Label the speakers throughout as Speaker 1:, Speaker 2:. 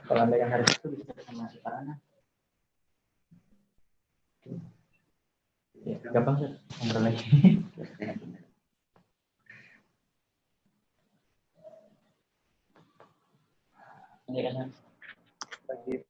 Speaker 1: Kalau Anda yang hari Sabtu bisa sama si Pak Ana. Ya, gampang sih ngobrol lagi. Ini kan lagi.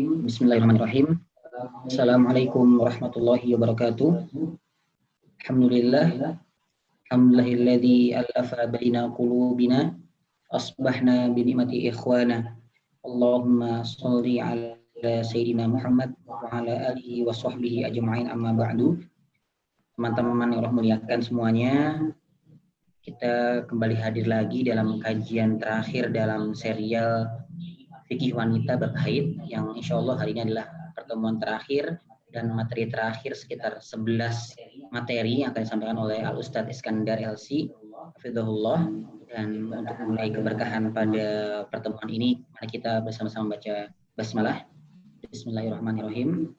Speaker 2: Bismillahirrahmanirrahim. Assalamualaikum warahmatullahi wabarakatuh. Alhamdulillah. Alhamdulillahilladzi alafa baina qulubina asbahna bi ni'mati ikhwana. Allahumma shalli ala sayyidina Muhammad wa ala alihi wa sahbihi ajma'in, amma ba'du. Teman-teman yang Allah muliakan semuanya, kita kembali hadir lagi dalam kajian terakhir dalam serial Fikih Wanita Bab Haid, yang insya Allah hari ini adalah pertemuan terakhir dan materi terakhir, sekitar 11 materi yang akan disampaikan oleh Al-Ustadz Iskandar LC hafizahullah. Dan untuk mulai keberkahan pada pertemuan ini, mari kita bersama-sama baca basmalah. Bismillahirrahmanirrahim.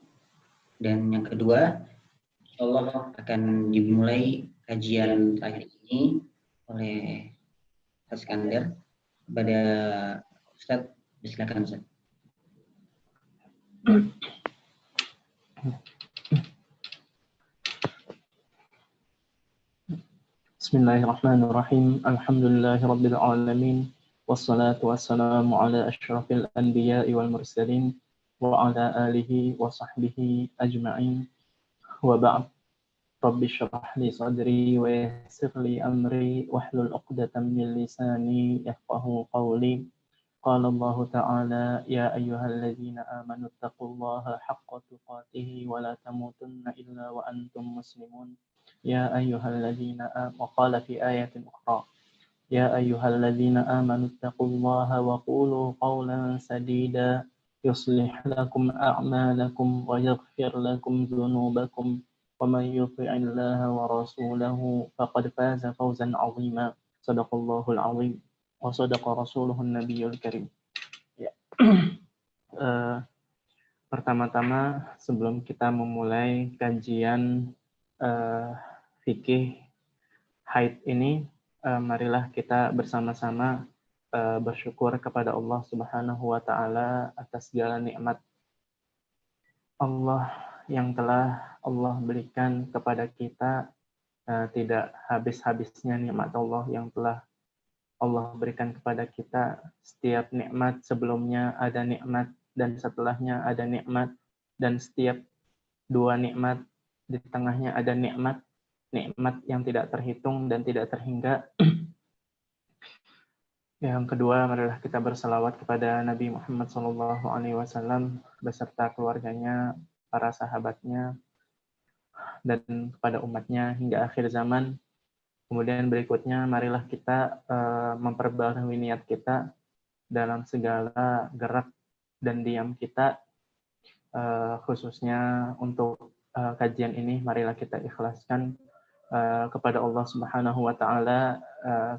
Speaker 2: Dan yang kedua, insya Allah akan dimulai kajian terakhir ini oleh Ustadz Iskandar. Kepada Ustadz, silakan Ustaz.
Speaker 1: Bismillahirrahmanirrahim. Alhamdulillahirabbil alamin. Wassalatu wassalamu ala asyrafil anbiya'i wal mursalin wa ala alihi wa sahbihi ajma'in. Wa ba'd. Rabbi shrah li sadri wa yassir li amri wahlul 'uqdatam min lisani yafqahu qawli. Qala Allah Ta'ala, ya ayyuhalladzina amanu taqullaha haqqa tuqatih wa la tamutunna illa wa antum muslimun. Ya ayyuhalladzina amanu, qala fi ayatin ukhra, ya ayyuhalladzina amanu taqullaha wa qulu qawlan sadida yuslih lakum a'malakum wa yaghfir lakum dhunubakum wa man yuti'illaha wa rasulahu faqad faza fawzan 'azima. Shadaqallahul 'azim. Wa sadaqa rasuluhun nabiyul karim. Ya. Pertama-tama sebelum kita memulai kajian fikih haid ini, marilah kita bersama-sama bersyukur kepada Allah Subhanahu wa taala atas segala nikmat Allah yang telah Allah berikan kepada kita. Tidak habis-habisnya nikmat Allah yang telah Allah berikan kepada kita. Setiap nikmat sebelumnya ada nikmat, dan setelahnya ada nikmat, dan setiap dua nikmat di tengahnya ada nikmat yang tidak terhitung dan tidak terhingga. Yang kedua, marilah kita berselawat kepada Nabi Muhammad SAW beserta keluarganya, para sahabatnya, dan kepada umatnya hingga akhir zaman. Kemudian berikutnya, marilah kita memperbarui niat kita dalam segala gerak dan diam kita, khususnya untuk kajian ini, marilah kita ikhlaskan kepada Allah Subhanahu wa taala,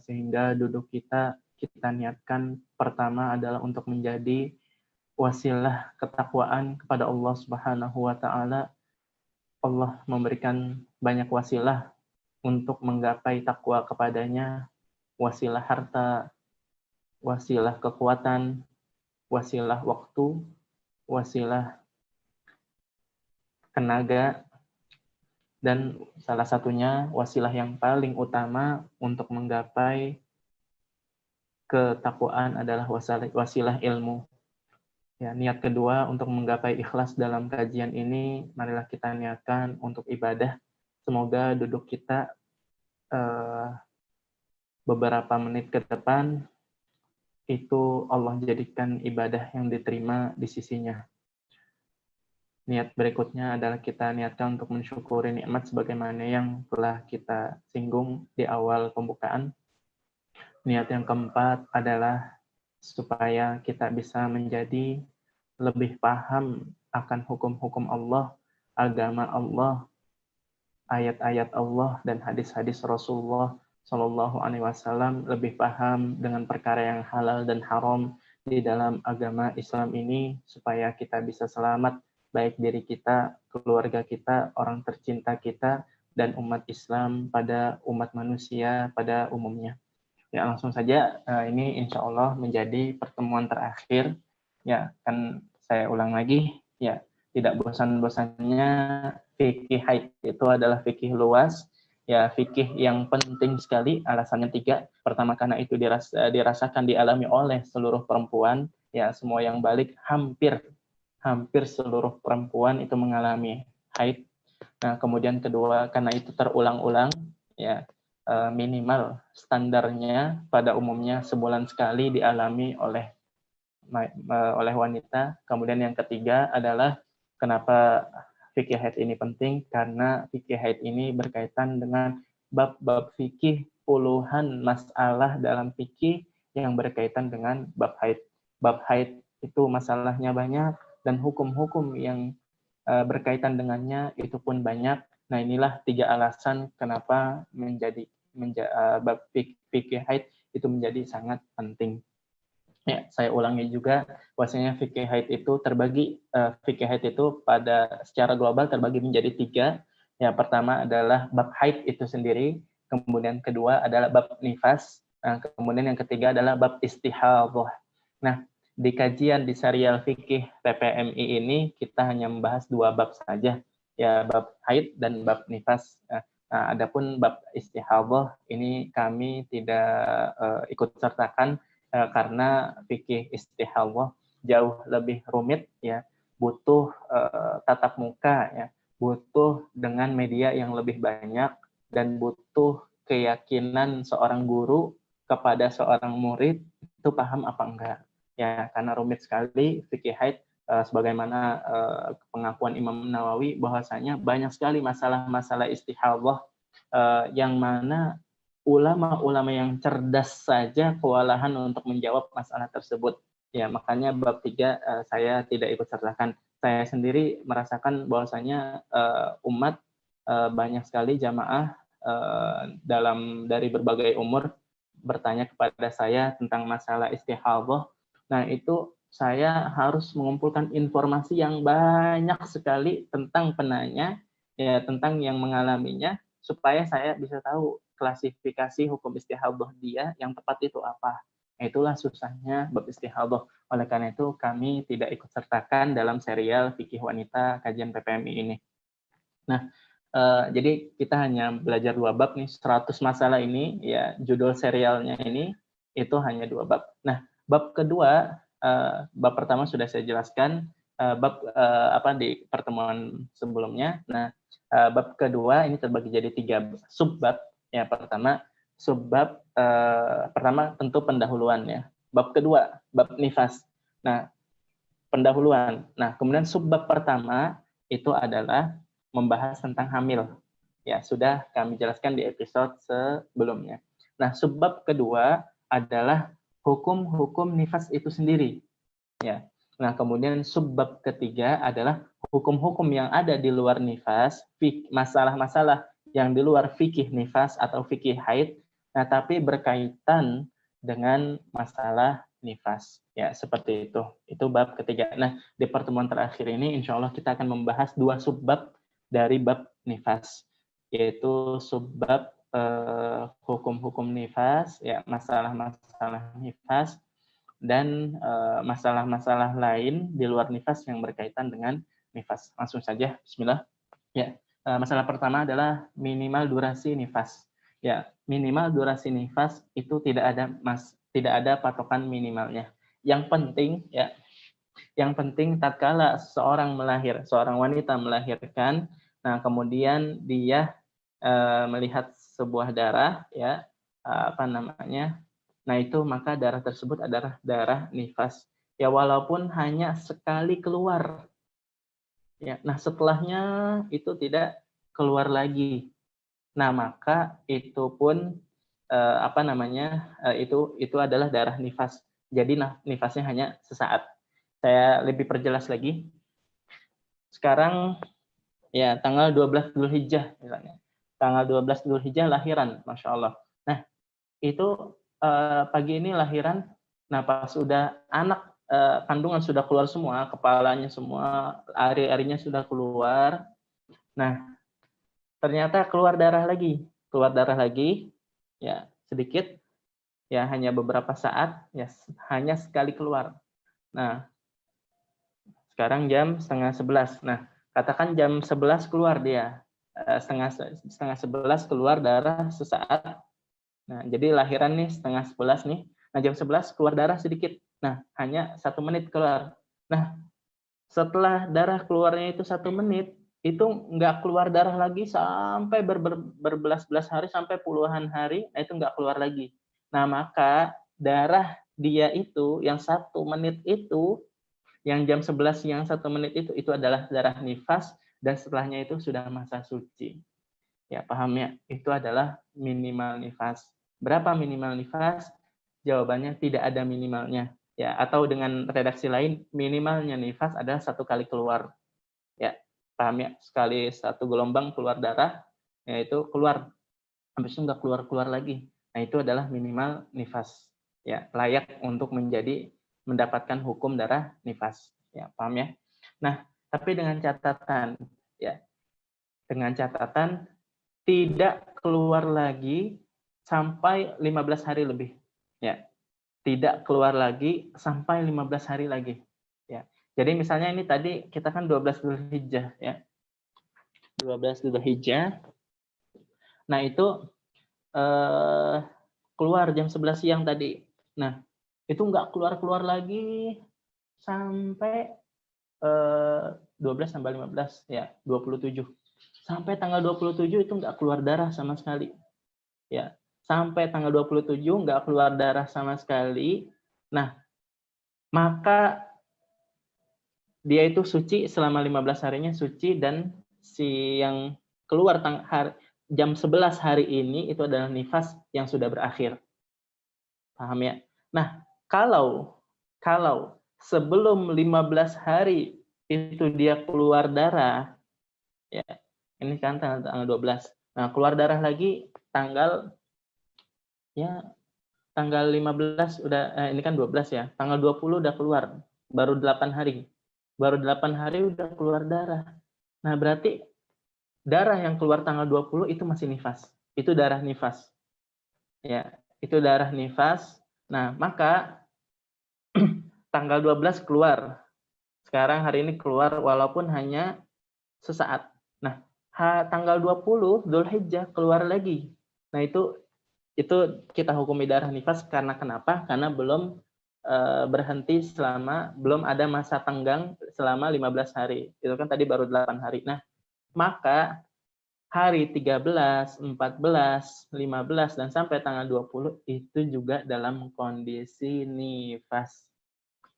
Speaker 1: sehingga duduk kita niatkan pertama adalah untuk menjadi wasilah ketakwaan kepada Allah Subhanahu wa taala. Allah memberikan banyak wasilah untuk menggapai takwa kepadanya, wasilah harta, wasilah kekuatan, wasilah waktu, wasilah tenaga, dan salah satunya wasilah yang paling utama untuk menggapai ketakwaan adalah wasilah ilmu. Ya, niat kedua untuk menggapai ikhlas dalam kajian ini, marilah kita niatkan untuk ibadah. Semoga duduk kita beberapa menit ke depan itu Allah jadikan ibadah yang diterima di sisinya. Niat berikutnya adalah kita niatkan untuk mensyukuri nikmat sebagaimana yang telah kita singgung di awal pembukaan. Niat yang keempat adalah supaya kita bisa menjadi lebih paham akan hukum-hukum Allah, agama Allah, ayat-ayat Allah dan hadis-hadis Rasulullah Shallallahu Alaihi Wasallam, lebih paham dengan perkara yang halal dan haram di dalam agama Islam ini, supaya kita bisa selamat, baik diri kita, keluarga kita, orang tercinta kita, dan umat Islam pada umat manusia pada umumnya. Ya, langsung saja, ini insya Allah menjadi pertemuan terakhir. Ya, kan saya ulang lagi, ya, tidak bosan-bosannya fikih haid itu adalah fikih luas, ya, fikih yang penting sekali. Alasannya 3. Pertama, karena itu dirasakan dialami oleh seluruh perempuan, ya, semua yang balik, hampir seluruh perempuan itu mengalami haid. Nah, kemudian kedua, karena itu terulang-ulang, ya, minimal standarnya pada umumnya sebulan sekali dialami oleh wanita. Kemudian yang ketiga adalah kenapa fikih haid ini penting, karena fikih haid ini berkaitan dengan bab-bab fikih, puluhan masalah dalam fikih yang berkaitan dengan bab haid. Bab haid itu masalahnya banyak dan hukum-hukum yang berkaitan dengannya itu pun banyak. Nah, inilah 3 alasan kenapa bab fikih haid itu menjadi sangat penting. Ya, saya ulangi juga, bahwasanya fikih haid itu terbagi, fikih haid itu pada secara global terbagi menjadi 3. Yang pertama adalah bab haid itu sendiri, kemudian kedua adalah bab nifas, kemudian yang ketiga adalah bab istihadhah. Nah, di kajian di serial fikih PPMI ini kita hanya membahas 2 bab saja, ya, bab haid dan bab nifas. Adapun bab istihadhah ini kami tidak ikut sertakan, karena fikih istihadhah jauh lebih rumit, ya, butuh tatap muka, ya, butuh dengan media yang lebih banyak, dan butuh keyakinan seorang guru kepada seorang murid itu paham apa enggak, ya, karena rumit sekali fikih haid. Sebagaimana pengakuan Imam Nawawi bahwasanya banyak sekali masalah-masalah istihadhah yang mana ulama-ulama yang cerdas saja kewalahan untuk menjawab masalah tersebut. Ya, makanya bab 3 saya tidak ikut sertakan. Saya sendiri merasakan bahwasanya umat banyak sekali jamaah dari berbagai umur bertanya kepada saya tentang masalah istihadhah. Nah, itu saya harus mengumpulkan informasi yang banyak sekali tentang penanya, ya, tentang yang mengalaminya, supaya saya bisa tahu klasifikasi hukum istihadhah dia yang tepat itu apa. Nah, itulah susahnya bab istihadhah. Oleh karena itu kami tidak ikut sertakan dalam serial fikih wanita kajian PPMI ini. Nah, jadi kita hanya belajar 2 bab nih, 100 masalah ini, ya, judul serialnya ini itu hanya 2 bab. Nah, bab kedua, bab pertama sudah saya jelaskan, bab di pertemuan sebelumnya. Nah, bab kedua ini terbagi jadi 3 subbab. Ya, pertama subbab pertama tentu pendahuluan, ya. Bab kedua bab nifas. Nah, pendahuluan. Nah, kemudian subbab pertama itu adalah membahas tentang hamil. Ya, sudah kami jelaskan di episode sebelumnya. Nah, subbab kedua adalah hukum-hukum nifas itu sendiri. Ya. Nah, kemudian subbab ketiga adalah hukum-hukum yang ada di luar nifas, masalah-masalah yang di luar fikih nifas atau fikih haid, nah, tapi berkaitan dengan masalah nifas. Ya, seperti itu. Itu bab ketiga. Nah, di pertemuan terakhir ini insya Allah kita akan membahas 2 subbab dari bab nifas, yaitu subbab hukum-hukum nifas, ya, masalah-masalah nifas, dan masalah-masalah lain di luar nifas yang berkaitan dengan nifas. Langsung saja, bismillah. Ya, masalah pertama adalah minimal durasi nifas. Ya, minimal durasi nifas itu tidak ada patokan minimalnya. Yang penting tatkala seorang wanita melahirkan, nah, kemudian dia melihat sebuah darah, ya, nah, itu maka darah tersebut adalah darah nifas. Ya, walaupun hanya sekali keluar. Ya, nah, setelahnya itu tidak keluar lagi. Nah, maka itu pun itu adalah darah nifas. Jadi nifasnya hanya sesaat. Saya lebih perjelas lagi. Sekarang ya tanggal 12 Dzulhijjah misalnya. Tanggal 12 Dzulhijjah lahiran, Masya Allah. Nah, itu pagi ini lahiran. Nah, pas sudah anak kandungan sudah keluar semua, kepalanya semua, ari-arinya sudah keluar. Nah, ternyata keluar darah lagi, ya sedikit, ya hanya beberapa saat, ya hanya sekali keluar. Nah, sekarang jam 10:30. Nah, katakan jam 11 keluar dia, setengah 11 keluar darah sesaat. Nah, jadi lahiran nih 10:30 nih. Nah, jam 11 keluar darah sedikit. Nah, hanya 1 menit keluar. Nah, setelah darah keluarnya itu 1 menit, itu nggak keluar darah lagi sampai berbelas-belas hari, sampai puluhan hari, nah itu nggak keluar lagi. Nah, maka darah dia itu, yang 1 menit itu, yang jam 11 yang 1 menit itu adalah darah nifas, dan setelahnya itu sudah masa suci. Ya, paham ya? Itu adalah minimal nifas. Berapa minimal nifas? Jawabannya tidak ada minimalnya. Ya, atau dengan redaksi lain, minimalnya nifas adalah 1 kali keluar. Ya, paham ya? Sekali 1 gelombang keluar darah, yaitu keluar. Habis itu nggak keluar-keluar lagi. Nah, itu adalah minimal nifas. Ya, layak untuk mendapatkan hukum darah nifas. Ya, paham ya? Nah, tapi dengan catatan, ya, dengan catatan tidak keluar lagi sampai 15 hari lebih. Ya, tidak keluar lagi sampai 15 hari lagi. Ya. Jadi misalnya ini tadi kita kan 12 Dzulhijjah ya. 12 Dzulhijjah. Nah, itu keluar jam 11 siang tadi. Nah, itu nggak keluar-keluar lagi sampai 12 tambah 15 ya, 27. Sampai tanggal 27 itu nggak keluar darah sama sekali. Ya, sampai tanggal 27 nggak keluar darah sama sekali. Nah, maka dia itu suci selama 15 harinya suci, dan si yang keluar jam 11 hari ini itu adalah nifas yang sudah berakhir. Paham ya? Nah, kalau sebelum 15 hari itu dia keluar darah, ya, ini kan tanggal 12. Nah, keluar darah lagi tanggal 15 udah, ini kan 12 ya, tanggal 20 udah keluar, baru 8 hari. Baru 8 hari udah keluar darah. Nah, berarti darah yang keluar tanggal 20 itu masih nifas. Itu darah nifas. Ya, itu darah nifas. Nah, maka tanggal 12 keluar. Sekarang hari ini keluar walaupun hanya sesaat. Nah, tanggal 20 Dzulhijjah keluar lagi. Nah, itu kita hukumi darah nifas karena kenapa? Karena belum berhenti belum ada masa tenggang selama 15 hari. Itu kan tadi baru 8 hari. Nah, maka hari 13, 14, 15, dan sampai tanggal 20 itu juga dalam kondisi nifas.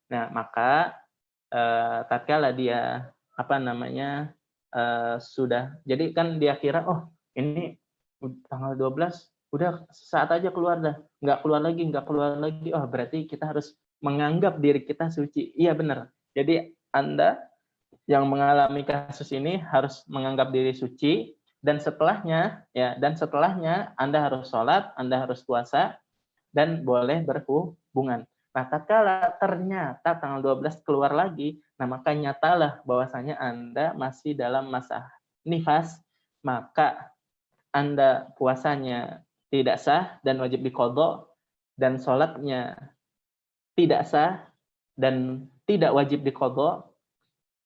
Speaker 1: Nah, maka tatkala dia sudah, jadi kan dia kira, oh ini tanggal 12 udah saat aja keluar dah, nggak keluar lagi, oh berarti kita harus menganggap diri kita suci. Iya benar. Jadi Anda yang mengalami kasus ini harus menganggap diri suci, dan setelahnya Anda harus sholat, Anda harus puasa, dan boleh berhubungan. Nah, tatkala ternyata tanggal 12 keluar lagi, nah maka nyatalah bahwasanya Anda masih dalam masa nifas, maka Anda puasanya tidak sah dan wajib diqadha, dan sholatnya tidak sah dan tidak wajib diqadha,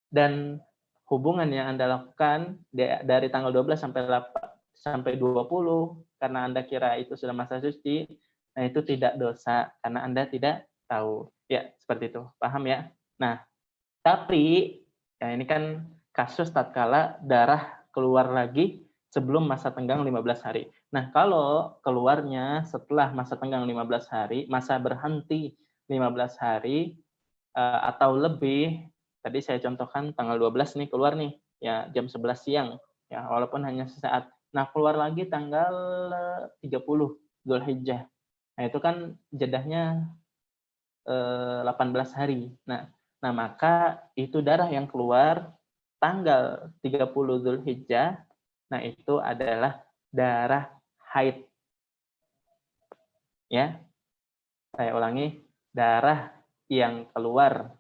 Speaker 1: dan hubungan yang Anda lakukan dari tanggal 12 sampai 20 karena Anda kira itu sudah masa suci, nah itu tidak dosa karena Anda tidak tahu. Ya, seperti itu. Paham ya? Nah, tapi ya ini kan kasus tatkala darah keluar lagi sebelum masa tenggang 15 hari. Nah, kalau keluarnya setelah masa tenggang 15 hari, masa berhenti 15 hari atau lebih, tadi saya contohkan tanggal 12 nih keluar nih, ya jam 11 siang, ya walaupun hanya sesaat. Nah, keluar lagi tanggal 30 Dzulhijjah. Nah, itu kan jedahnya 18 hari. Nah, maka itu darah yang keluar tanggal 30 Zulhijjah, nah itu adalah darah haid. Ya, saya ulangi, darah yang keluar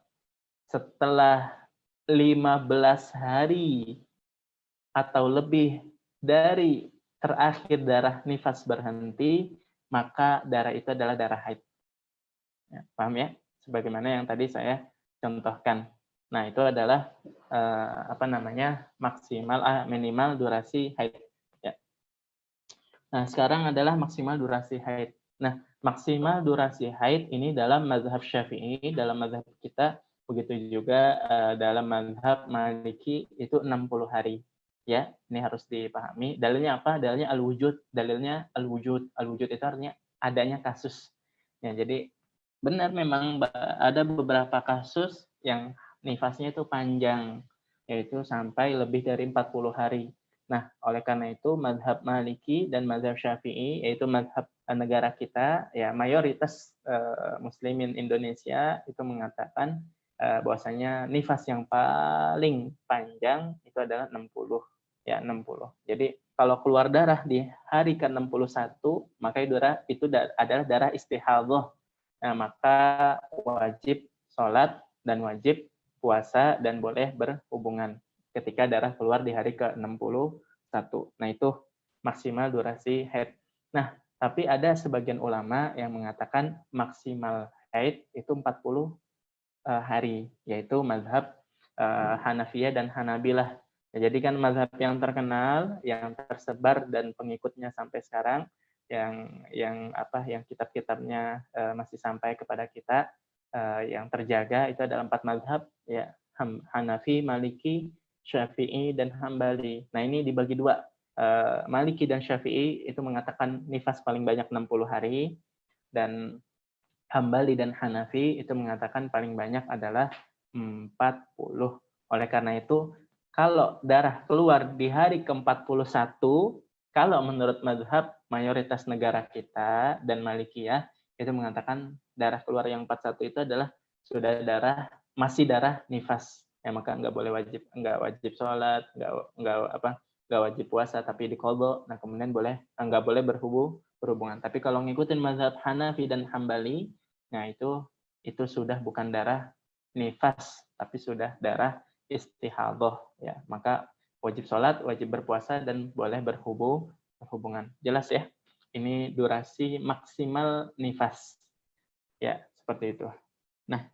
Speaker 1: setelah 15 hari atau lebih dari terakhir darah nifas berhenti, maka darah itu adalah darah haid. Ya, paham ya? Sebagaimana yang tadi saya contohkan. Nah, itu adalah minimal durasi haid. Ya. Nah, sekarang adalah maksimal durasi haid. Nah, maksimal durasi haid ini dalam mazhab Syafi'i, dalam mazhab kita, begitu juga dalam mazhab Maliki itu 60 hari. Ya, ini harus dipahami. Dalilnya apa? Dalilnya al-wujud. Dalilnya al-wujud. Al-wujud itu artinya adanya kasus. Ya, jadi benar memang ada beberapa kasus yang nifasnya itu panjang, yaitu sampai lebih dari 40 hari. Nah, oleh karena itu mazhab Maliki dan mazhab Syafi'i, yaitu mazhab negara kita, ya mayoritas muslimin Indonesia itu mengatakan bahwasanya nifas yang paling panjang itu adalah 60. Ya, 60. Jadi kalau keluar darah di hari ke-61, maka itu adalah darah istihadhah. Nah, maka wajib sholat dan wajib puasa dan boleh berhubungan ketika darah keluar di hari ke-61. Nah, itu maksimal durasi haid. Nah, tapi ada sebagian ulama yang mengatakan maksimal haid itu 40 hari, yaitu mazhab Hanafiyah dan Hanabilah. Ya, jadi kan mazhab yang terkenal, yang tersebar dan pengikutnya sampai sekarang, yang kitab-kitabnya masih sampai kepada kita, yang terjaga itu adalah 4 mazhab, ya, Hanafi, Maliki, Syafi'i, dan Hambali. Nah, ini dibagi 2. Maliki dan Syafi'i itu mengatakan nifas paling banyak 60 hari, dan Hambali dan Hanafi itu mengatakan paling banyak adalah 40. Oleh karena itu, kalau darah keluar di hari ke-41, kalau menurut mazhab mayoritas negara kita dan Malikiyah, itu mengatakan darah keluar yang 41 itu adalah sudah masih darah nifas. Ya, maka nggak wajib sholat, nggak wajib puasa, tapi diqadha. Nah, kemudian nggak boleh berhubungan. Tapi kalau ngikutin mazhab Hanafi dan Hambali, nah itu sudah bukan darah nifas, tapi sudah darah istihadhah. Ya, maka wajib sholat, wajib berpuasa, dan boleh berhubungan. Jelas ya? Ini durasi maksimal nifas. Ya, seperti itu. Nah,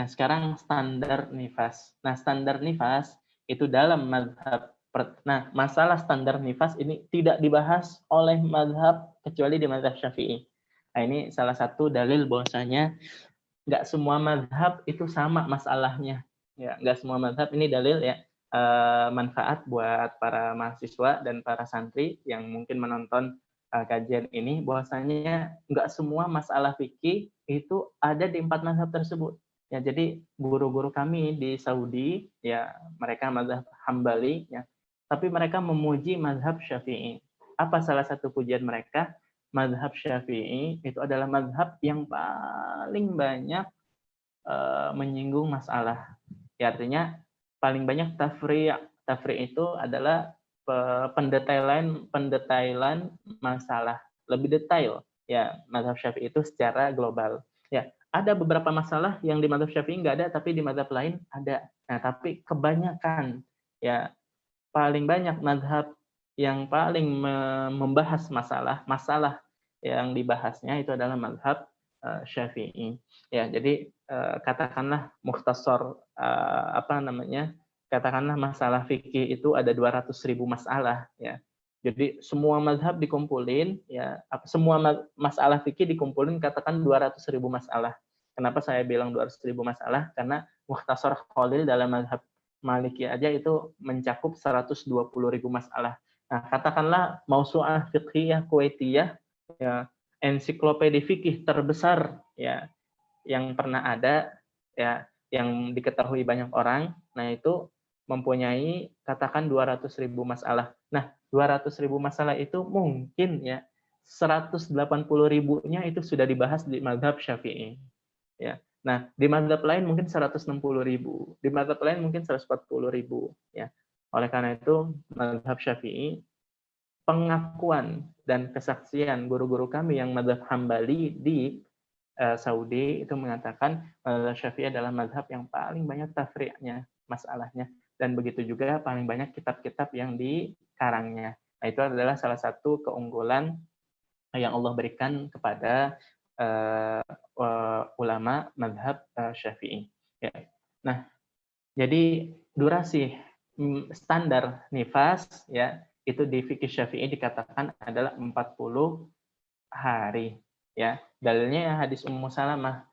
Speaker 1: sekarang standar nifas. Nah, standar nifas itu dalam mazhab. Nah, masalah standar nifas ini tidak dibahas oleh mazhab kecuali di mazhab Syafi'i. Nah, ini salah satu dalil bahwasanya nggak semua mazhab itu sama masalahnya. Ya, nggak semua mazhab, ini dalil ya, manfaat buat para mahasiswa dan para santri yang mungkin menonton kajian ini, bahwasanya nggak semua masalah fikih itu ada di 4 mazhab tersebut. Ya, jadi guru-guru kami di Saudi, ya mereka mazhab Hambali, ya, tapi mereka memuji mazhab Syafi'i. Apa salah satu pujian mereka? Mazhab Syafi'i itu adalah mazhab yang paling banyak menyinggung masalah. Ya, artinya paling banyak tafri'. Tafri' itu adalah pendetailan masalah, lebih detail. Ya, mazhab Syafi'i itu secara global. Ya, ada beberapa masalah yang di mazhab Syafi'i nggak ada, tapi di mazhab lain ada. Nah, tapi kebanyakan, ya paling banyak mazhab yang paling membahas masalah yang dibahasnya itu adalah mazhab Syafi'i. Ya, jadi katakanlah mukhtasar katakanlah masalah fikih itu ada 200.000 masalah, ya. Jadi semua mazhab dikumpulin, ya, semua masalah fikih dikumpulin, katakan 200.000 masalah. Kenapa saya bilang 200.000 masalah? Karena mukhtasar Khalil dalam mazhab Maliki aja itu mencakup 120.000 masalah. Nah, katakanlah mausu'ah fiqhiyah Kuwaitiyah, ya, ensiklopedia fikih terbesar, ya, yang pernah ada, ya, yang diketahui banyak orang. Nah, itu mempunyai katakan 200.000 masalah. Nah, 200.000 masalah itu mungkin, ya, 180.000-nya itu sudah dibahas di mazhab Syafi'i. Ya. Nah, di mazhab lain mungkin 160.000, di mazhab lain mungkin 140.000. Ya. Oleh karena itu, mazhab Syafi'i, pengakuan dan kesaksian guru-guru kami yang mazhab Hambali di Saudi itu mengatakan mazhab Syafi'i adalah mazhab yang paling banyak tafri'nya, masalahnya. Dan begitu juga paling banyak kitab-kitab yang dikarangnya. Nah, itu adalah salah satu keunggulan yang Allah berikan kepada ulama mazhab Syafi'i. Ya. Nah, jadi durasi standar nifas ya itu di fikih Syafi'i dikatakan adalah 40 hari ya. Dalilnya ya hadis Ummu Salamah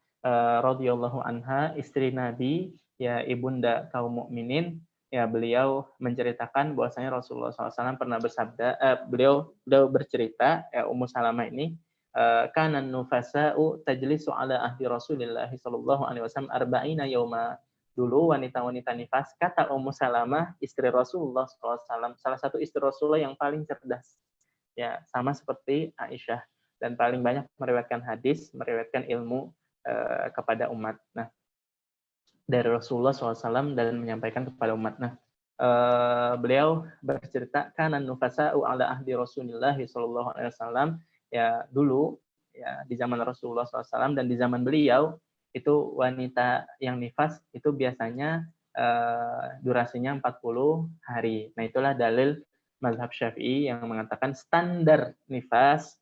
Speaker 1: radhiyallahu anha, istri Nabi ya, ibunda kaum mukminin ya, beliau menceritakan bahwasanya Rasulullah SAW pernah bersabda, beliau bercerita ya, Ummu Salamah ini, kanan nufasa'u tajlisu ala ahdi Rasulillah sallallahu alaihi wasallam arba'ina yauma. Dulu wanita-wanita nifas, kata Ummu Salamah, istri Rasulullah SAW, salah satu istri Rasulullah yang paling cerdas ya, sama seperti Aisyah, dan paling banyak meriwayatkan hadis, meriwayatkan ilmu kepada umat. Nah, dari Rasulullah SAW dan menyampaikan kepada umat. Nah, beliau bercerita kanan nufasa'u ala ahdi Rasulillah sallallahu alaihi wasallam, ya dulu ya di zaman Rasulullah SAW dan di zaman beliau itu wanita yang nifas itu biasanya durasinya 40 hari. Nah, itulah dalil mazhab Syafi'i yang mengatakan standar nifas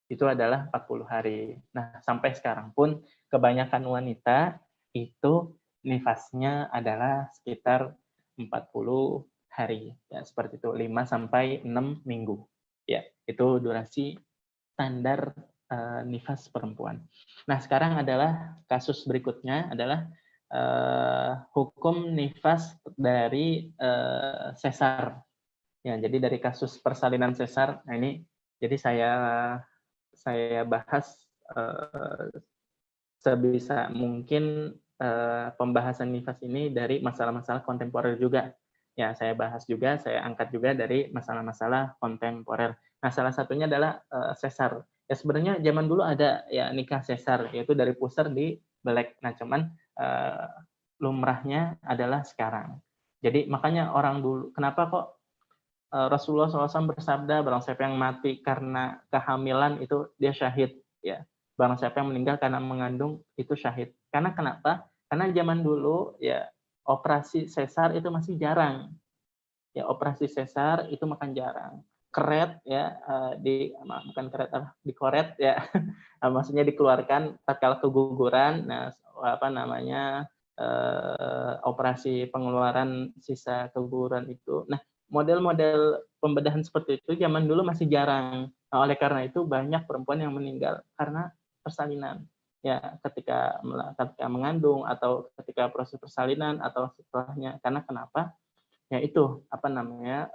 Speaker 1: itu adalah 40 hari. Nah, sampai sekarang pun kebanyakan wanita itu nifasnya adalah sekitar 40 hari. Ya, seperti itu, 5 sampai 6 minggu. Ya, itu durasi standar nifas perempuan. Nah, sekarang adalah kasus berikutnya adalah hukum nifas dari sesar. Ya, jadi dari kasus persalinan sesar. Nah, ini jadi saya bahas sebisa mungkin pembahasan nifas ini dari masalah-masalah kontemporer juga. Ya, saya bahas juga, saya angkat juga dari masalah-masalah kontemporer. Nah, salah satunya adalah sesar. Ya, sebenarnya zaman dulu ada ya nikah sesar, yaitu dari pusar di belek. Nah, cuman lumrahnya adalah sekarang. Jadi makanya orang dulu, kenapa kok Rasulullah SAW bersabda, barang siapa yang mati karena kehamilan itu dia syahid. Ya, barang siapa yang meninggal karena mengandung itu syahid. Karena kenapa? Karena zaman dulu ya operasi sesar itu masih jarang. Ya, operasi sesar itu makan jarang. Keret ya bukan keret, dikoret ya. Maksudnya dikeluarkan tatkala keguguran. Nah, apa namanya? Operasi pengeluaran sisa keguguran itu. Nah, model-model pembedahan seperti itu zaman dulu masih jarang. Nah, oleh karena itu banyak perempuan yang meninggal karena persalinan. Ya, ketika mengandung atau ketika proses persalinan atau setelahnya. Karena kenapa? Ya itu apa namanya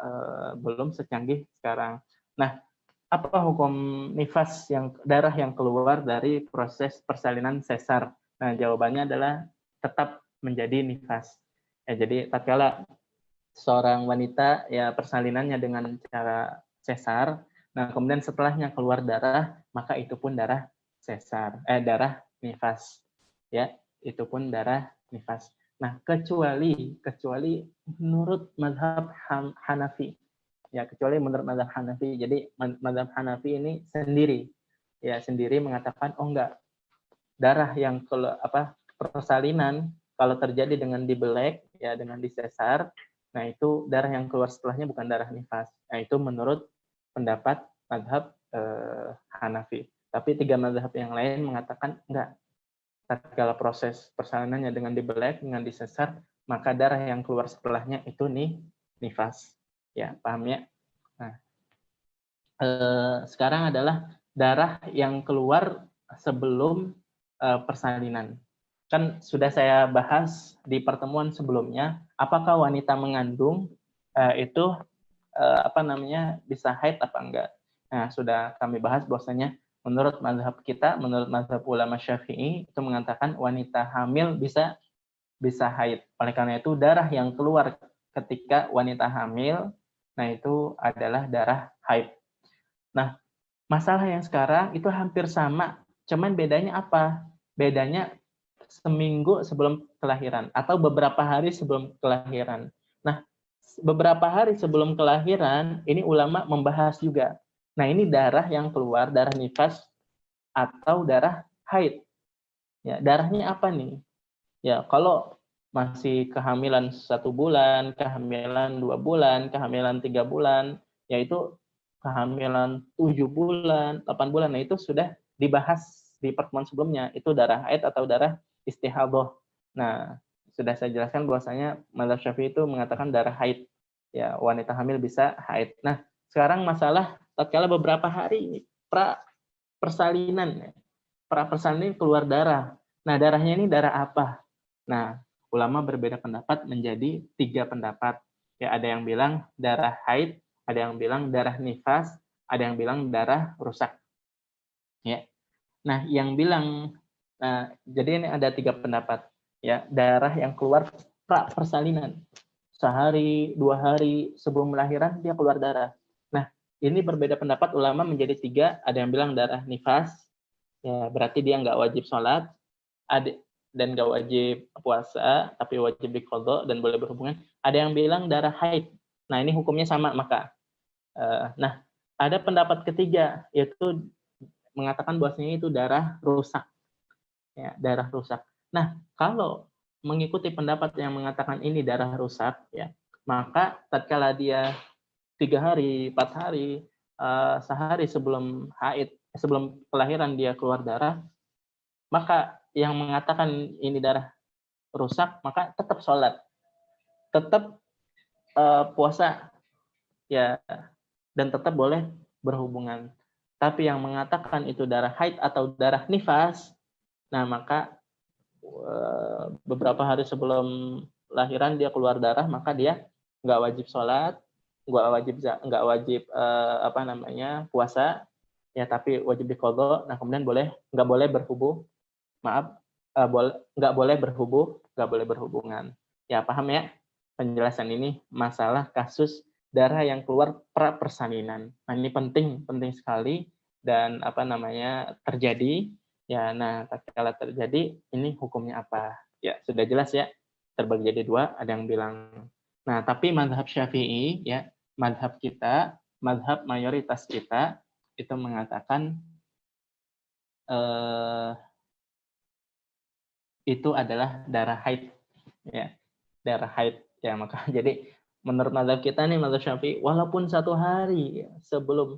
Speaker 1: belum secanggih sekarang. Nah, apa hukum nifas yang darah yang keluar dari proses persalinan sesar? Nah, jawabannya adalah tetap menjadi nifas. Ya, jadi tatkala seorang wanita ya persalinannya dengan cara sesar, nah kemudian setelahnya keluar darah, maka itu pun darah sesar, darah nifas. Ya, itu pun darah nifas. Nah, kecuali menurut mazhab Hanafi. Ya, kecuali menurut mazhab Hanafi. Jadi mazhab Hanafi ini sendiri mengatakan oh enggak, darah yang persalinan kalau terjadi dengan dibelek ya dengan disesar, nah itu darah yang keluar setelahnya bukan darah nifas. Nah, itu menurut pendapat mazhab Hanafi. Tapi 3 mazhab yang lain mengatakan enggak. Tatkala proses persalinannya dengan dibelek, dengan disesar, maka darah yang keluar setelahnya itu nifas. Ya, paham ya? Nah, sekarang adalah darah yang keluar sebelum persalinan. Kan sudah saya bahas di pertemuan sebelumnya, apakah wanita mengandung itu bisa haid apa enggak. Nah, sudah kami bahas bahwasanya menurut mazhab kita, menurut mazhab ulama Syafi'i itu mengatakan wanita hamil bisa haid. Oleh karena itu darah yang keluar ketika wanita hamil, nah itu adalah darah haid. Nah, masalah yang sekarang itu hampir sama, cuman bedanya apa? Bedanya seminggu sebelum kelahiran atau beberapa hari sebelum kelahiran. Nah, beberapa hari sebelum kelahiran ini ulama membahas juga. Nah, ini darah yang keluar, darah nifas atau darah haid. Ya, darahnya apa nih? Ya, kalau masih kehamilan 1 bulan, kehamilan 2 bulan, kehamilan 3 bulan, yaitu kehamilan 7 bulan, 8 bulan, nah itu sudah dibahas di pertemuan sebelumnya. Itu darah haid atau darah istihadah. Nah, sudah saya jelaskan bahwasanya mazhab Syafi'i itu mengatakan darah haid. Ya, wanita hamil bisa haid. Nah, sekarang masalah tatkala beberapa hari pra persalinan, pra persalinan keluar darah. Nah, darahnya ini darah apa? Nah, ulama berbeda pendapat menjadi 3 pendapat. Ya, ada yang bilang darah haid, ada yang bilang darah nifas, ada yang bilang darah rusak. Ya. Nah, yang bilang, jadi ini ada 3 pendapat. Ya, darah yang keluar pra persalinan. Sehari, 2 hari sebelum melahirkan dia keluar darah. Nah, ini berbeda pendapat ulama menjadi 3. Ada yang bilang darah nifas, ya berarti dia nggak wajib sholat, ada dan nggak wajib puasa, tapi wajib diqadha dan boleh berhubungan. Ada yang bilang darah haid. Nah, ini hukumnya sama maka. Nah, ada pendapat ketiga yaitu mengatakan bahwasanya itu darah rusak. Ya, darah rusak. Nah, kalau mengikuti pendapat yang mengatakan ini darah rusak, ya, maka tatkala dia 3 hari, 4 hari, sehari sebelum haid, sebelum kelahiran dia keluar darah, maka yang mengatakan ini darah rusak, maka tetap sholat, tetap puasa, ya, dan tetap boleh berhubungan. Tapi yang mengatakan itu darah haid atau darah nifas, nah maka beberapa hari sebelum lahiran dia keluar darah, maka dia nggak wajib sholat, nggak wajib puasa, ya tapi wajib diqadha. Nah kemudian nggak boleh berhubung, maaf, nggak boleh berhubungan. Ya paham ya penjelasan ini masalah kasus darah yang keluar pra persalinan. Nah ini penting sekali dan terjadi. Ya, nah tatkala terjadi ini hukumnya apa? Ya sudah jelas ya, terbagi jadi 2. Ada yang bilang, nah tapi mazhab Syafi'i ya, mazhab mayoritas kita itu mengatakan itu adalah darah haid, ya, darah haid, ya. Maka jadi menurut mazhab kita nih, mazhab Syafi'i, walaupun 1 hari sebelum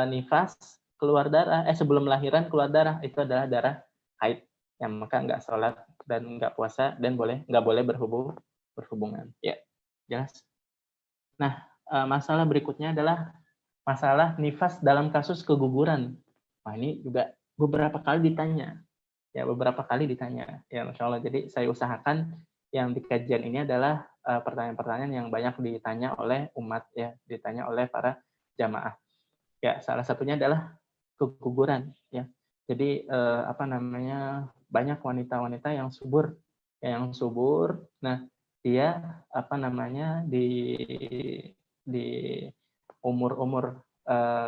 Speaker 1: nifas keluar darah, sebelum lahiran keluar darah, itu adalah darah haid, ya. Maka nggak sholat dan nggak puasa dan nggak boleh berhubungan, ya, jelas. Nah, masalah berikutnya adalah masalah nifas dalam kasus keguguran. Nah ini juga beberapa kali ditanya. Ya, beberapa kali ditanya. Ya, Masya Allah. Jadi saya usahakan yang di kajian ini adalah pertanyaan-pertanyaan yang banyak ditanya oleh umat, ya, ditanya oleh para jamaah. Ya, salah satunya adalah keguguran, ya. Jadi banyak wanita-wanita yang subur, ya, yang subur. Nah, dia di umur-umur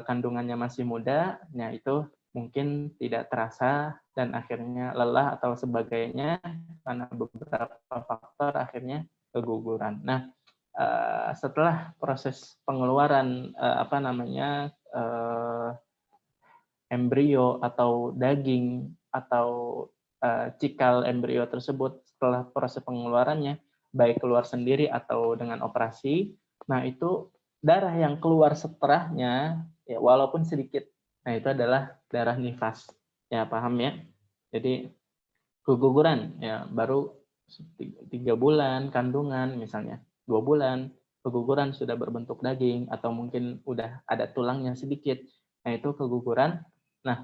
Speaker 1: kandungannya masih muda, nah itu mungkin tidak terasa dan akhirnya lelah atau sebagainya karena beberapa faktor akhirnya keguguran. Nah, setelah proses pengeluaran embrio atau daging atau cikal embrio tersebut, setelah proses pengeluarannya baik keluar sendiri atau dengan operasi, nah itu darah yang keluar setelahnya, ya walaupun sedikit, nah itu adalah darah nifas, ya paham ya. Jadi keguguran ya baru 3 bulan kandungan misalnya, 2 bulan keguguran sudah berbentuk daging atau mungkin udah ada tulangnya sedikit, nah itu keguguran. Nah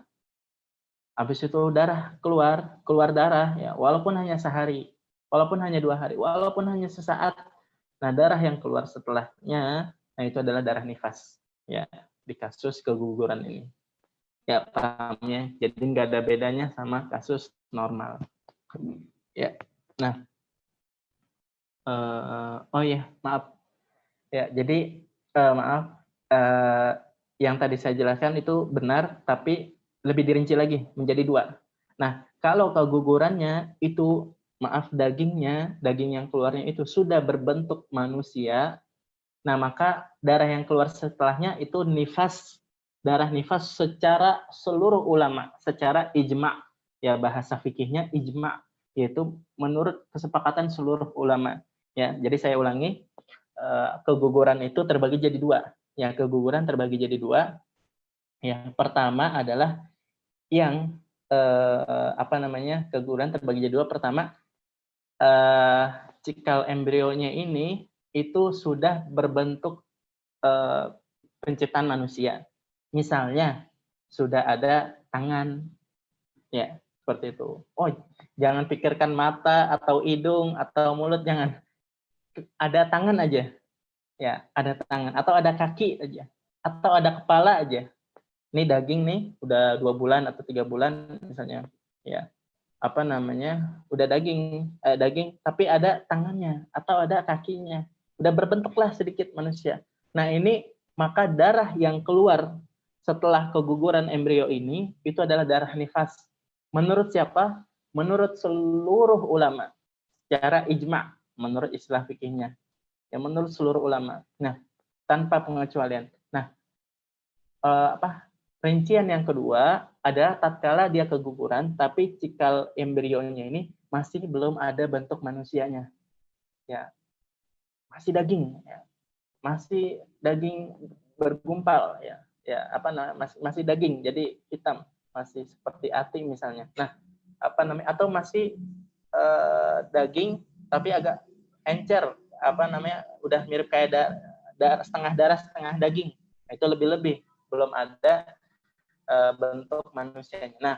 Speaker 1: habis itu darah keluar darah, ya walaupun hanya sehari, walaupun hanya 2 hari, walaupun hanya sesaat, nah darah yang keluar setelahnya, nah itu adalah darah nifas, ya, di kasus keguguran ini, ya paham ya. Jadi nggak ada bedanya sama kasus normal, ya. Nah oh ya maaf ya, jadi maaf yang tadi saya jelaskan itu benar, tapi lebih dirinci lagi menjadi 2. Nah, kalau kegugurannya itu, maaf, daging yang keluarnya itu sudah berbentuk manusia, nah maka darah yang keluar setelahnya itu nifas, darah nifas secara seluruh ulama, secara ijma', ya bahasa fikihnya ijma', yaitu menurut kesepakatan seluruh ulama. Ya, jadi saya ulangi, keguguran itu terbagi jadi 2. Ya, keguguran terbagi jadi 2. Yang pertama adalah yang keguguran terbagi jadi 2. Pertama, cikal embrionya ini itu sudah berbentuk penciptaan manusia. Misalnya sudah ada tangan, ya seperti itu. Oh, jangan pikirkan mata atau hidung atau mulut, jangan. Ada tangan aja, ya ada tangan, atau ada kaki aja, atau ada kepala aja. Ini daging nih, udah 2 bulan atau 3 bulan misalnya, ya udah daging, tapi ada tangannya atau ada kakinya, udah berbentuklah sedikit manusia. Nah ini maka darah yang keluar setelah keguguran embrio ini itu adalah darah nifas. Menurut siapa? Menurut seluruh ulama, secara ijma, menurut istilah fikihnya, ya menurut seluruh ulama. Nah, tanpa pengecualian. Nah, rincian yang kedua adalah tatkala dia keguguran, tapi cikal embrionya ini masih belum ada bentuk manusianya, ya masih daging, ya masih daging bergumpal, masih daging, jadi hitam, masih seperti ati misalnya. Nah, atau masih daging tapi agak encer, udah mirip kayak setengah darah setengah daging. Nah, itu lebih belum ada bentuk manusianya. Nah,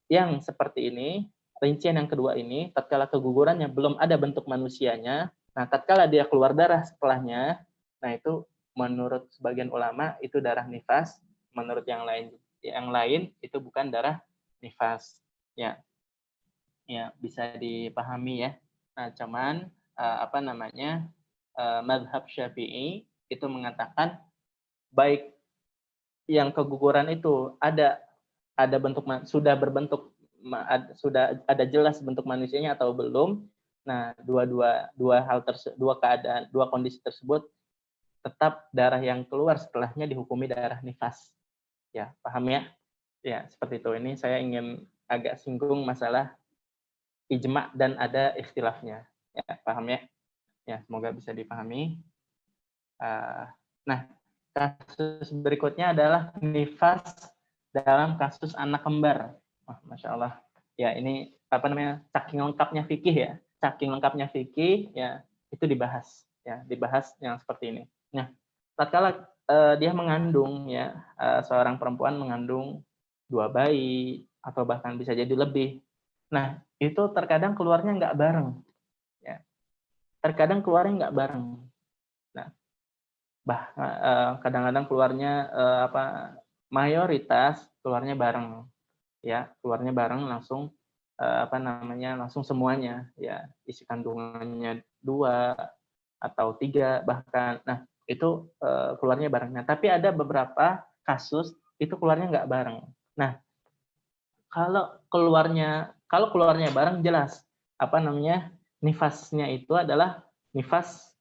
Speaker 1: yang seperti ini, rincian yang kedua ini, tatkala kegugurannya belum ada bentuk manusianya, nah tatkala dia keluar darah setelahnya, nah itu menurut sebagian ulama itu darah nifas, menurut yang lain itu bukan darah nifas. Ya, bisa dipahami ya. Nah, cuman mazhab Syafi'i itu mengatakan baik yang keguguran itu ada bentuk, sudah berbentuk, sudah ada jelas bentuk manusianya atau belum. Nah, dua keadaan, dua kondisi tersebut tetap darah yang keluar setelahnya dihukumi darah nifas. Ya, paham ya? Ya, seperti itu. Ini saya ingin agak singgung masalah ijma dan ada ikhtilafnya. Ya, paham ya? Ya, semoga bisa dipahami. Nah, kasus berikutnya adalah nifas dalam kasus anak kembar. Masya Allah. Ya, ini saking lengkapnya fikih ya. Saking lengkapnya fikih ya, itu dibahas ya, dibahas yang seperti ini. Nah, tatkala dia mengandung ya, seorang perempuan mengandung 2 bayi atau bahkan bisa jadi lebih. Nah, itu terkadang keluarnya nggak bareng. Ya. Terkadang keluarnya nggak bareng. Nah, kadang-kadang keluarnya mayoritas keluarnya bareng, ya keluarnya bareng langsung langsung semuanya, ya isi kandungannya 2 atau 3 bahkan. Nah itu keluarnya bareng. Nah tapi ada beberapa kasus itu keluarnya nggak bareng. Nah kalau keluarnya bareng jelas nifasnya itu adalah nifas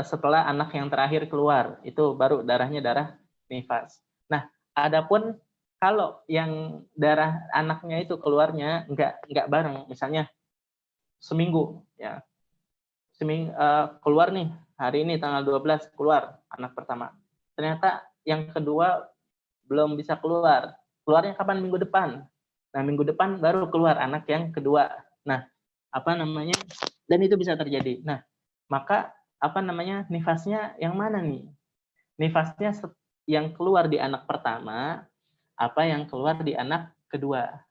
Speaker 1: setelah anak yang terakhir keluar, itu baru darahnya darah nifas. Nah, adapun kalau yang darah anaknya itu keluarnya nggak bareng, misalnya seminggu, ya keluar nih hari ini tanggal 12 keluar anak pertama, ternyata yang kedua belum bisa keluar, keluarnya kapan? Minggu depan. Nah minggu depan baru keluar anak yang kedua. Nah dan itu bisa terjadi. Nah maka nifasnya yang mana nih? Nifasnya yang keluar di anak pertama, apa yang keluar di anak kedua?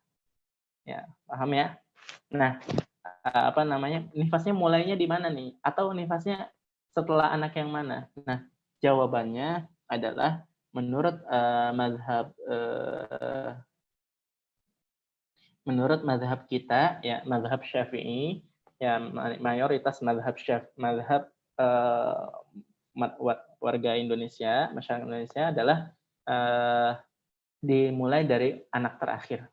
Speaker 1: Ya, paham ya? Nah, nifasnya mulainya di mana nih? Atau nifasnya setelah anak yang mana? Nah, jawabannya adalah menurut mazhab kita, ya mazhab Syafi'i, ya mayoritas mazhab warga Indonesia, masyarakat Indonesia adalah dimulai dari anak terakhir.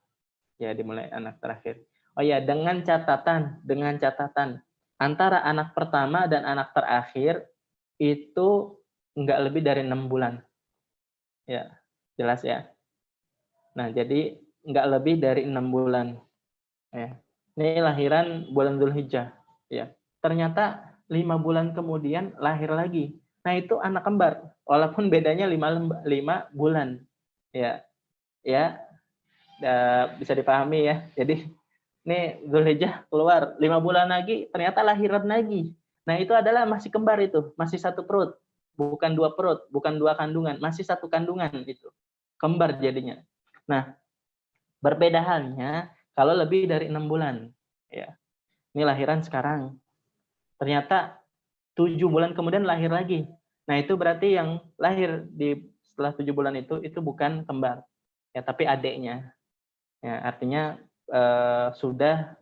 Speaker 1: Ya, dimulai anak terakhir. Oh ya, dengan catatan antara anak pertama dan anak terakhir itu enggak lebih dari 6 bulan. Ya, jelas ya. Nah, jadi enggak lebih dari 6 bulan. Ya. Ini lahiran bulan Dzulhijjah. Ya. Ternyata 5 bulan kemudian lahir lagi. Nah, itu anak kembar. Walaupun bedanya 5 bulan. Ya. Ya, bisa dipahami ya. Jadi ini Dzulhijjah keluar 5 bulan lagi, ternyata lahiran lagi. Nah, itu adalah masih kembar itu, masih satu perut, bukan 2 perut, bukan 2 kandungan, masih satu kandungan itu. Kembar jadinya. Nah, berbeda halnya kalau lebih dari 6 bulan. Ya. Ini lahiran sekarang. Ternyata 7 bulan kemudian lahir lagi. Nah, itu berarti yang lahir setelah 7 bulan itu bukan kembar. Ya, tapi adiknya. Ya, artinya sudah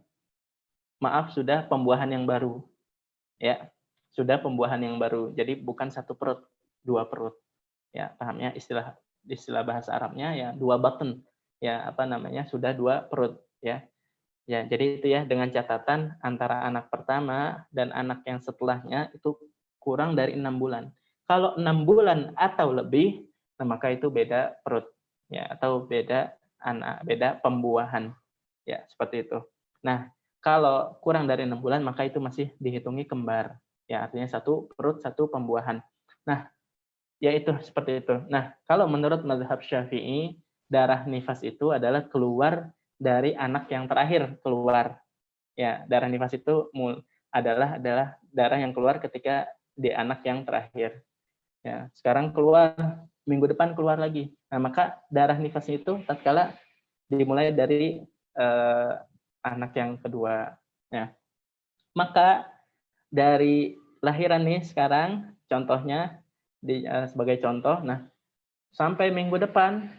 Speaker 1: pembuahan yang baru. Ya, sudah pembuahan yang baru. Jadi bukan satu perut, 2 perut. Ya, paham ya istilah bahasa Arabnya ya 2 batn. Ya, sudah 2 perut ya. Ya, jadi itu ya dengan catatan antara anak pertama dan anak yang setelahnya itu kurang dari 6 bulan. Kalau 6 bulan atau lebih, nah maka itu beda perut ya atau beda pembuahan. Ya, seperti itu. Nah, kalau kurang dari 6 bulan maka itu masih dihitungi kembar. Ya, artinya satu perut, satu pembuahan. Nah, ya itu seperti itu. Nah, kalau menurut mazhab Syafi'i, darah nifas itu adalah keluar dari anak yang terakhir keluar. Ya, darah nifas itu adalah darah yang keluar ketika di anak yang terakhir. Ya, sekarang keluar, minggu depan keluar lagi. Nah, maka darah nifas itu tatkala dimulai dari anak yang kedua. Ya. Maka dari lahiran nih sekarang, contohnya sebagai contoh, nah sampai minggu depan,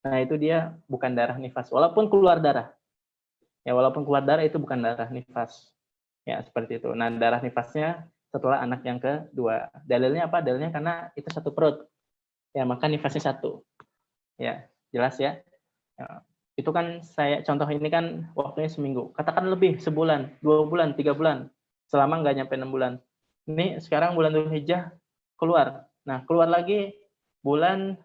Speaker 1: nah itu dia bukan darah nifas, walaupun keluar darah. Ya, walaupun keluar darah itu bukan darah nifas. Ya, seperti itu. Nah, darah nifasnya setelah anak yang kedua. Dalilnya apa? Dalilnya karena itu satu perut. Ya, maka nifasnya satu. Ya, jelas ya. Ya, itu kan contoh ini kan waktunya seminggu. Katakan lebih, sebulan, 2 bulan, 3 bulan. Selama nggak nyampe 6 bulan. Ini sekarang bulan Dzulhijjah keluar. Nah, keluar lagi bulan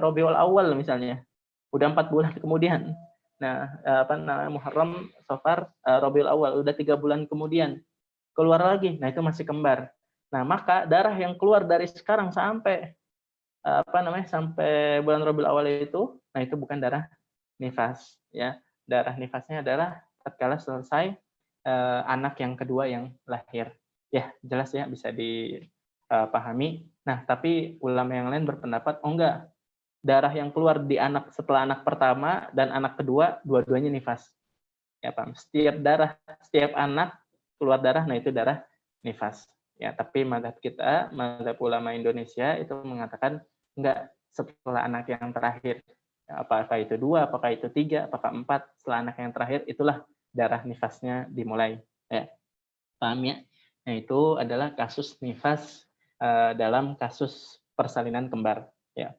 Speaker 1: Rabiul Awal misalnya. Udah 4 bulan kemudian. Nah, Muharram, Safar, Rabiul Awal udah 3 bulan kemudian. Keluar lagi. Nah, itu masih kembar. Nah, maka darah yang keluar dari sekarang sampai sampai bulan Rabiul Awal itu, nah itu bukan darah nifas ya. Darah nifasnya adalah tatkala selesai anak yang kedua yang lahir. Ya, jelas ya, bisa dipahami. Nah, tapi ulama yang lain berpendapat, oh enggak, darah yang keluar di anak setelah anak pertama dan anak kedua dua-duanya nifas. Ya, paham. Setiap anak keluar darah, nah itu darah nifas. Ya, tapi mazhab ulama Indonesia itu mengatakan enggak, setelah anak yang terakhir. Apakah itu 2, apakah itu 3, apakah 4, setelah anak yang terakhir itulah darah nifasnya dimulai. Ya, paham ya? Nah, itu adalah kasus nifas dalam kasus persalinan kembar. Ya.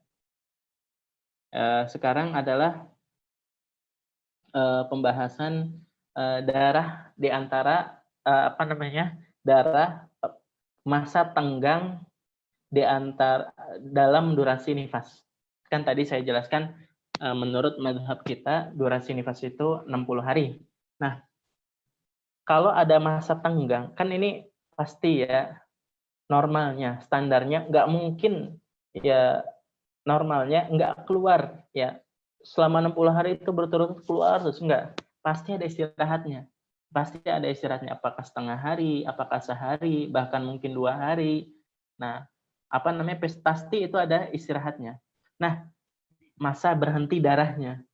Speaker 1: Sekarang adalah pembahasan darah di antara darah masa tenggang di antara dalam durasi nifas. Kan tadi saya jelaskan menurut mazhab kita durasi nifas itu 60 hari. Nah, kalau ada masa tenggang, kan ini pasti ya normalnya, standarnya nggak mungkin ya normalnya nggak keluar ya selama 60 hari itu berturut-turut keluar terus enggak. Pasti ada istirahatnya. Pasti ada istirahatnya, apakah setengah hari, apakah sehari, bahkan mungkin 2 hari. Nah, pasti itu ada istirahatnya. Nah, masa berhenti darahnya.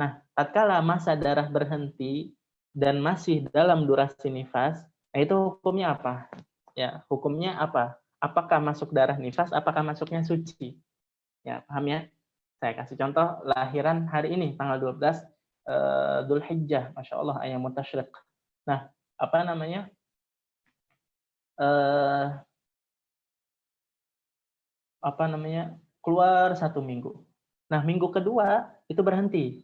Speaker 1: Nah, tatkala masa darah berhenti dan masih dalam durasi nifas, nah itu hukumnya apa? Ya, hukumnya apa? Apakah masuk darah nifas, apakah masuknya suci? Ya, paham ya? Saya kasih contoh lahiran hari ini tanggal 12 Dzulhijjah, Masya Allah, ayyamu tasyriq. Nah, keluar 1 minggu. Nah, minggu kedua itu berhenti.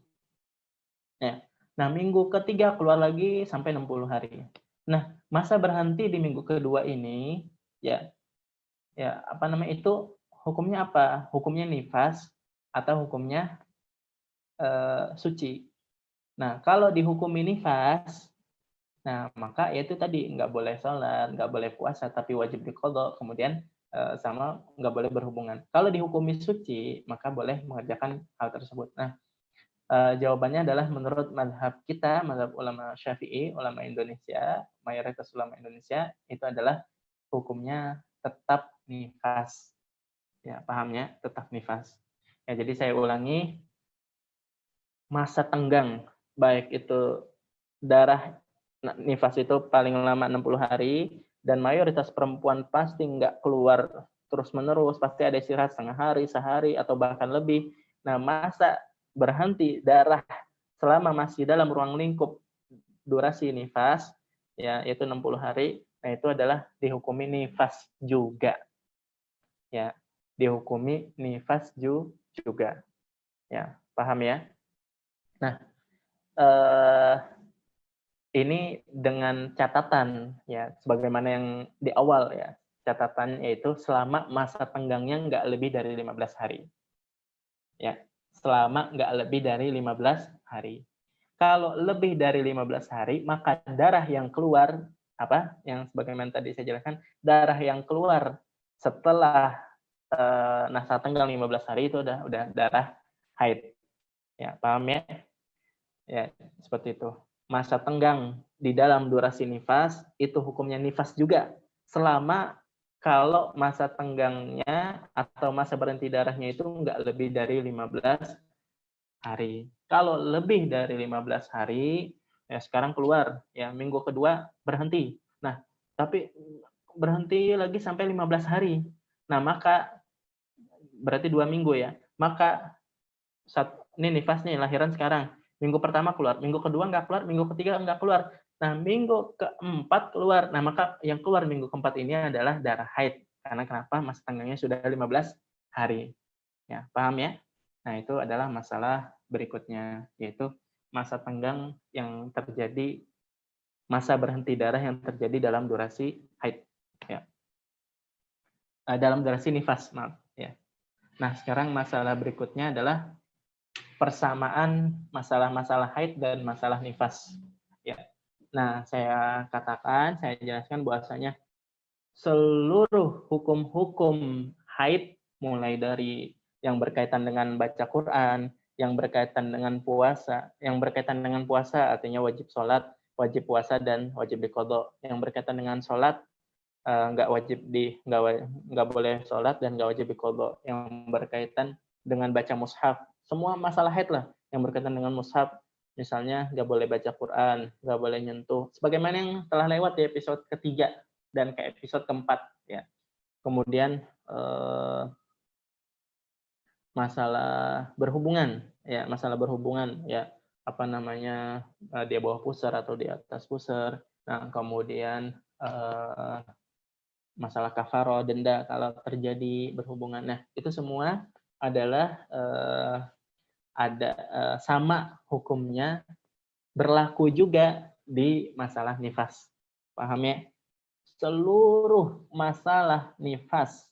Speaker 1: Ya. Nah, minggu ketiga keluar lagi sampai 60 hari. Nah, masa berhenti di minggu kedua ini, ya, itu hukumnya apa? Hukumnya nifas atau hukumnya suci. Nah, kalau dihukumi nifas, nah maka itu tadi nggak boleh sholat, nggak boleh puasa, tapi wajib diqadha, kemudian sama nggak boleh berhubungan. Kalau dihukumi suci, maka boleh mengerjakan hal tersebut. Nah, jawabannya adalah menurut mazhab kita, mazhab ulama Syafi'i, ulama Indonesia, mayoritas ulama Indonesia, itu adalah hukumnya tetap nifas. Ya, paham ya? Tetap nifas. Ya, jadi saya ulangi, masa tenggang, baik itu darah nifas itu paling lama 60 hari, dan mayoritas perempuan pasti nggak keluar terus-menerus, pasti ada istirahat setengah hari, sehari, atau bahkan lebih. Nah, masa berhenti darah selama masih dalam ruang lingkup durasi nifas, ya, yaitu 60 hari, nah itu adalah dihukumi nifas juga. Ya, dihukumi nifas juga. Ya, paham ya? Nah, ini dengan catatan, ya, sebagaimana yang di awal, ya, catatan yaitu selama masa tenggangnya nggak lebih dari 15 hari. Ya, selama nggak lebih dari 15 hari. Kalau lebih dari 15 hari, maka darah yang keluar, yang sebagaimana tadi saya jelaskan, darah yang keluar setelah masa tenggang 15 hari itu udah darah haid. Ya, paham ya? Ya, seperti itu. Masa tenggang di dalam durasi nifas, itu hukumnya nifas juga. Selama kalau masa tenggangnya atau masa berhenti darahnya itu nggak lebih dari 15 hari. Kalau lebih dari 15 hari, ya sekarang keluar, ya minggu kedua berhenti. Nah, tapi berhenti lagi sampai 15 hari. Nah, maka berarti 2 minggu ya. Maka ini nifas nih, lahiran sekarang. Minggu pertama keluar, minggu kedua nggak keluar, minggu ketiga nggak keluar. Nah, minggu keempat keluar. Nah, maka yang keluar minggu keempat ini adalah darah haid. Karena kenapa? Masa tangganya sudah 15 hari. Ya, paham ya? Nah, itu adalah masalah berikutnya, yaitu masa tenggang yang terjadi, masa berhenti darah yang terjadi dalam durasi haid. Ya. Dalam durasi nifas, maaf. Ya. Nah, sekarang masalah berikutnya adalah persamaan masalah-masalah haid dan masalah nifas. Ya. Nah, saya jelaskan bahwasanya seluruh hukum-hukum haid, mulai dari yang berkaitan dengan baca Quran, yang berkaitan dengan puasa, artinya wajib sholat, wajib puasa, dan wajib diqadha. Yang berkaitan dengan sholat, nggak boleh sholat dan nggak wajib diqadha. Yang berkaitan dengan baca mushaf, semua masalah haid lah yang berkaitan dengan mushaf, misalnya nggak boleh baca Quran, nggak boleh nyentuh, sebagaimana yang telah lewat di episode ketiga dan ke episode keempat, ya. Kemudian masalah berhubungan, ya, di bawah pusar atau di atas pusar. Nah, kemudian masalah kafaroh, denda kalau terjadi berhubungan. Nah, itu semua adalah sama hukumnya, berlaku juga di masalah nifas. Paham ya? Seluruh masalah nifas,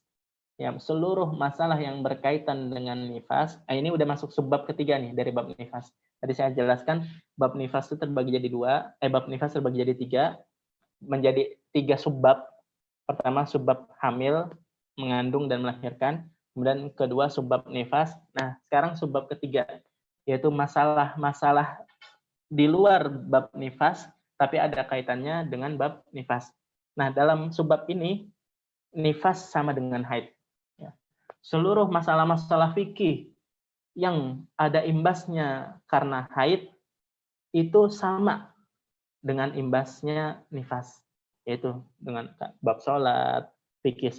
Speaker 1: ya, seluruh masalah yang berkaitan dengan nifas, ini udah masuk subbab ketiga nih dari bab nifas. Tadi saya jelaskan bab nifas itu terbagi jadi bab nifas terbagi jadi menjadi 3 subbab. Pertama subbab hamil, mengandung dan melahirkan. Kemudian kedua subbab nifas. Nah, sekarang subbab ketiga, yaitu masalah-masalah di luar bab nifas, tapi ada kaitannya dengan bab nifas. Nah, dalam subbab ini, nifas sama dengan haid. Ya. Seluruh masalah-masalah fikih yang ada imbasnya karena haid, itu sama dengan imbasnya nifas. Yaitu dengan bab sholat, fikih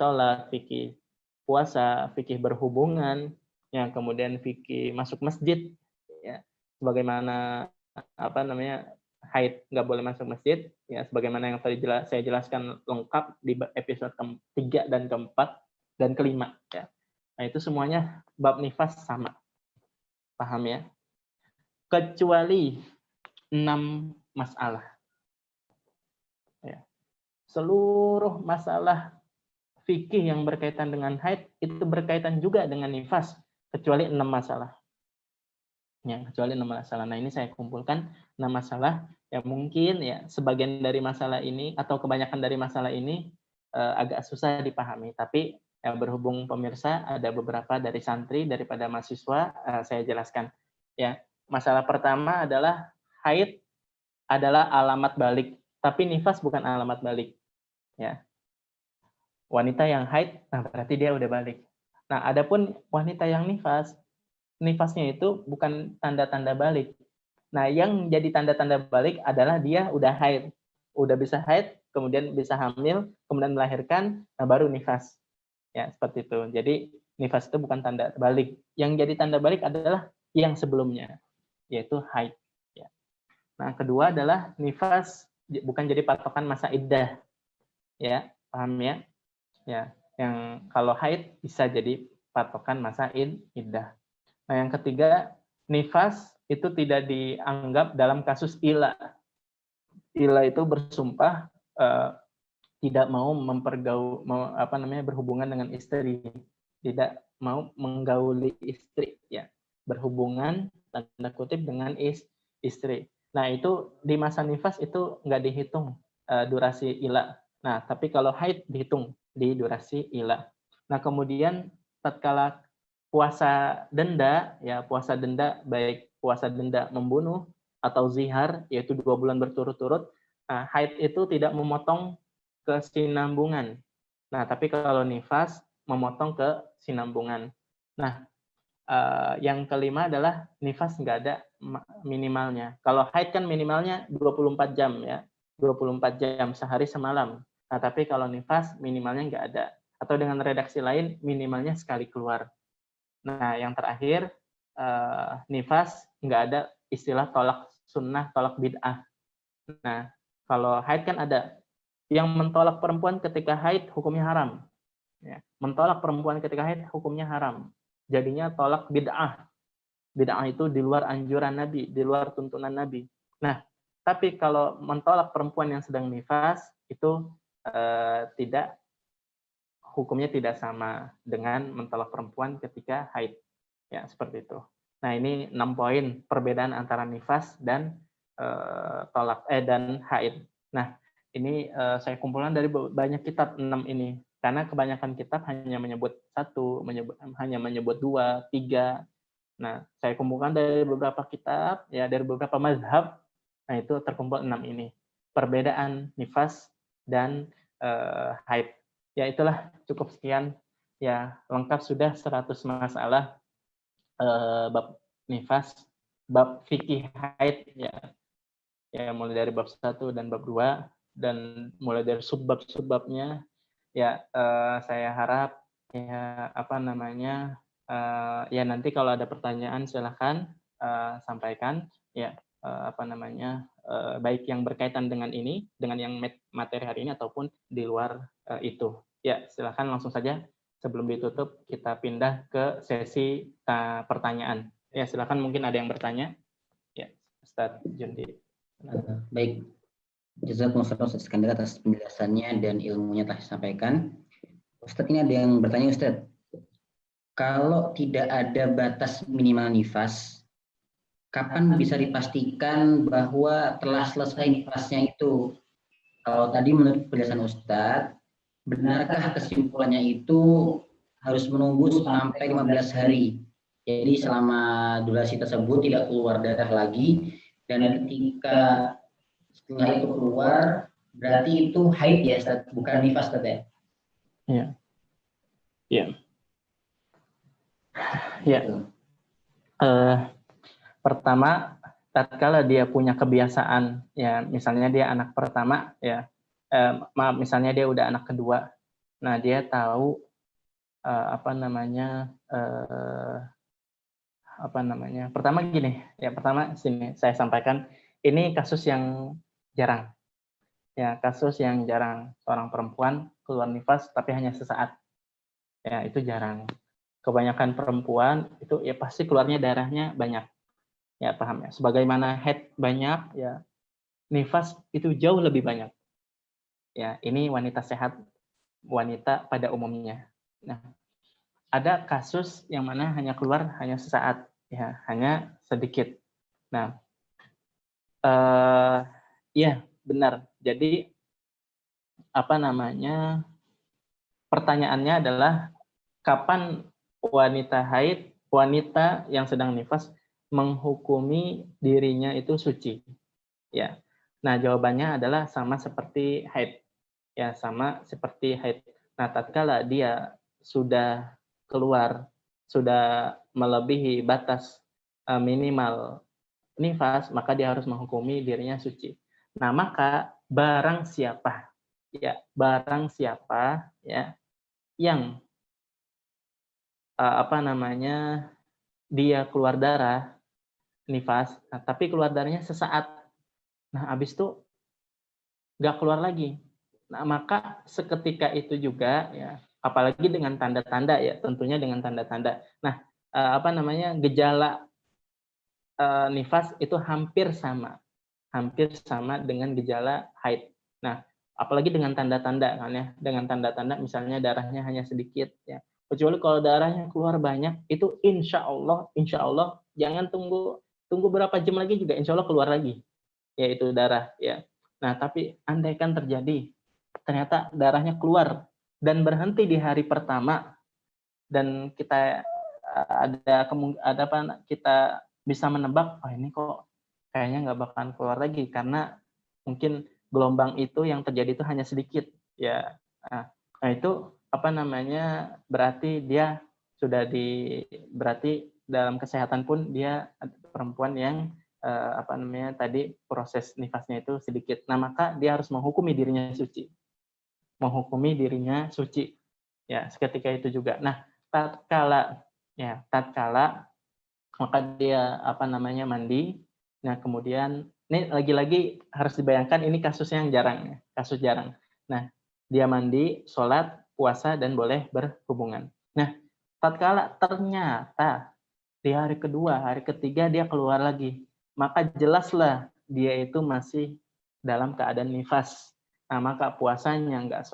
Speaker 1: puasa, fikih berhubungan, yang kemudian fikih masuk masjid, ya, sebagaimana haid nggak boleh masuk masjid, ya, sebagaimana yang tadi saya jelaskan lengkap di episode ke-3 dan ke-4 dan ke-5, ya. Nah, itu semuanya bab nifas sama. Paham ya? Kecuali 6 masalah. Ya. Seluruh masalah fikih yang berkaitan dengan haid itu berkaitan juga dengan nifas, kecuali 6 masalah. Ya, kecuali 6 masalah. Nah, ini saya kumpulkan 6 masalah yang mungkin ya sebagian dari masalah ini atau kebanyakan dari masalah ini agak susah dipahami, tapi ya, berhubung pemirsa ada beberapa dari santri daripada mahasiswa, saya jelaskan. Ya, masalah pertama adalah haid adalah alamat balik, tapi nifas bukan alamat balik. Ya, wanita yang haid, nah berarti dia udah balik. Nah, adapun wanita yang nifas, nifasnya itu bukan tanda-tanda balik. Nah, yang jadi tanda-tanda balik adalah dia udah haid. Udah bisa haid, kemudian bisa hamil, kemudian melahirkan, nah baru nifas. Ya, seperti itu. Jadi, nifas itu bukan tanda balik. Yang jadi tanda balik adalah yang sebelumnya, yaitu haid. Ya. Nah, kedua adalah nifas bukan jadi patokan masa iddah. Ya, paham ya? Ya, yang kalau haid bisa jadi patokan masa iddah. Nah, yang ketiga, nifas itu tidak dianggap dalam kasus ila. Ila itu bersumpah tidak mau berhubungan dengan istri, tidak mau menggauli istri, ya, berhubungan tanda kutip dengan istri. Nah, itu di masa nifas itu nggak dihitung durasi ila. Nah, tapi kalau haid dihitung di durasi ila. Nah, kemudian tatkala puasa denda, ya puasa denda baik puasa denda membunuh atau zihar, yaitu 2 bulan berturut-turut, haid itu tidak memotong kesinambungan. Nah, tapi kalau nifas memotong kesinambungan. Nah, yang kelima adalah nifas nggak ada minimalnya. Kalau haid kan minimalnya 24 jam ya, 24 jam sehari semalam. Nah, tapi kalau nifas minimalnya nggak ada. Atau dengan redaksi lain minimalnya sekali keluar. Nah, yang terakhir nifas nggak ada istilah tolak sunnah, tolak bid'ah. Nah, kalau haid kan ada. Yang mentolak perempuan ketika haid hukumnya haram. Ya. Mentolak perempuan ketika haid hukumnya haram. Jadinya tolak bid'ah. Bid'ah itu di luar anjuran Nabi, di luar tuntunan Nabi. Nah, tapi kalau mentolak perempuan yang sedang nifas, itu tidak, hukumnya tidak sama dengan mentolak perempuan ketika haid. Ya, seperti itu. Nah, ini 6 poin perbedaan antara nifas dan dan haid. Nah, ini saya kumpulkan dari banyak kitab 6 ini. Karena kebanyakan kitab hanya menyebut 1, hanya menyebut 2, 3. Nah, saya kumpulkan dari beberapa kitab, ya dari beberapa mazhab. Nah, itu terkumpul 6 ini. Perbedaan nifas dan haid. Ya, itulah cukup sekian. Ya, lengkap sudah 100 masalah bab nifas, bab fikih haid, ya mulai dari bab 1 dan bab 2, dan mulai dari subbab-subbabnya, ya saya harap ya ya nanti kalau ada pertanyaan silahkan sampaikan, ya baik yang berkaitan dengan ini, dengan yang materi hari ini ataupun di luar itu. Ya, silahkan langsung saja. Sebelum ditutup, kita pindah ke sesi pertanyaan. Ya, silakan mungkin ada yang bertanya. Ya, Ustaz Jundi.
Speaker 2: Baik, jazakumullah khairan Ustaz Iskandar atas penjelasannya dan ilmunya telah disampaikan. Ustaz, ini ada yang bertanya, Ustaz. Kalau tidak ada batas minimal nifas, kapan bisa dipastikan bahwa telah selesai nifasnya itu? Kalau tadi menurut penjelasan Ustaz, benarkah kesimpulannya itu harus menunggu sampai 15 hari? Jadi selama durasi tersebut tidak keluar darah lagi, dan ketika setelah itu keluar, berarti itu haid ya, Ustaz, bukan nifas, Ustaz ya?
Speaker 1: Iya. Iya. Ya. Pertama, tatkala dia punya kebiasaan, ya misalnya dia anak pertama, ya misalnya dia udah anak kedua, nah dia tahu pertama gini, ya pertama sini saya sampaikan, ini kasus yang jarang, ya kasus yang jarang, seorang perempuan keluar nifas tapi hanya sesaat, ya itu jarang. kebanyakan perempuan itu ya pasti keluarnya darahnya banyak. Ya paham ya. Sebagaimana haid banyak, ya nifas itu jauh lebih banyak. Ya, ini wanita sehat, wanita pada umumnya. Nah, ada kasus yang mana hanya keluar hanya sesaat, ya, hanya sedikit. Nah, iya benar. Jadi apa namanya? Pertanyaannya adalah kapan wanita yang sedang nifas menghukumi dirinya itu suci? Ya. Nah, jawabannya adalah sama seperti haid. Ya, sama seperti haid. Nah, tatkala dia sudah keluar, sudah melebihi batas minimal nifas, maka dia harus menghukumi dirinya suci. Nah, maka barang siapa ya yang dia keluar darah nifas, nah, tapi keluar darahnya sesaat. Nah, habis itu nggak keluar lagi. Nah, maka seketika itu juga ya, apalagi dengan tanda-tanda ya, tentunya dengan tanda-tanda. Nah, gejala nifas itu hampir sama dengan gejala haid. Nah, apalagi dengan tanda-tanda kan ya, dengan tanda-tanda misalnya darahnya hanya sedikit ya. Kecuali kalau darahnya keluar banyak, itu insya Allah jangan tunggu berapa jam lagi juga insya Allah keluar lagi, yaitu darah ya. Nah, tapi andaikan terjadi ternyata darahnya keluar dan berhenti di hari pertama dan kita kita bisa menebak, oh ini kok kayaknya nggak bakalan keluar lagi karena mungkin gelombang itu yang terjadi itu hanya sedikit ya. Nah itu berarti dia berarti dalam kesehatan pun dia perempuan yang tadi proses nifasnya itu sedikit. Nah, maka dia harus menghukumi dirinya suci. Ya, seketika itu juga. Nah, tatkala maka dia mandi. Nah, kemudian ini lagi-lagi harus dibayangkan ini kasusnya yang jarang ya, kasus jarang. Nah, dia mandi, sholat, puasa dan boleh berhubungan. Nah, tatkala ternyata di hari kedua, hari ketiga dia keluar lagi, maka jelaslah dia itu masih dalam keadaan nifas. Nah, maka puasanya nggak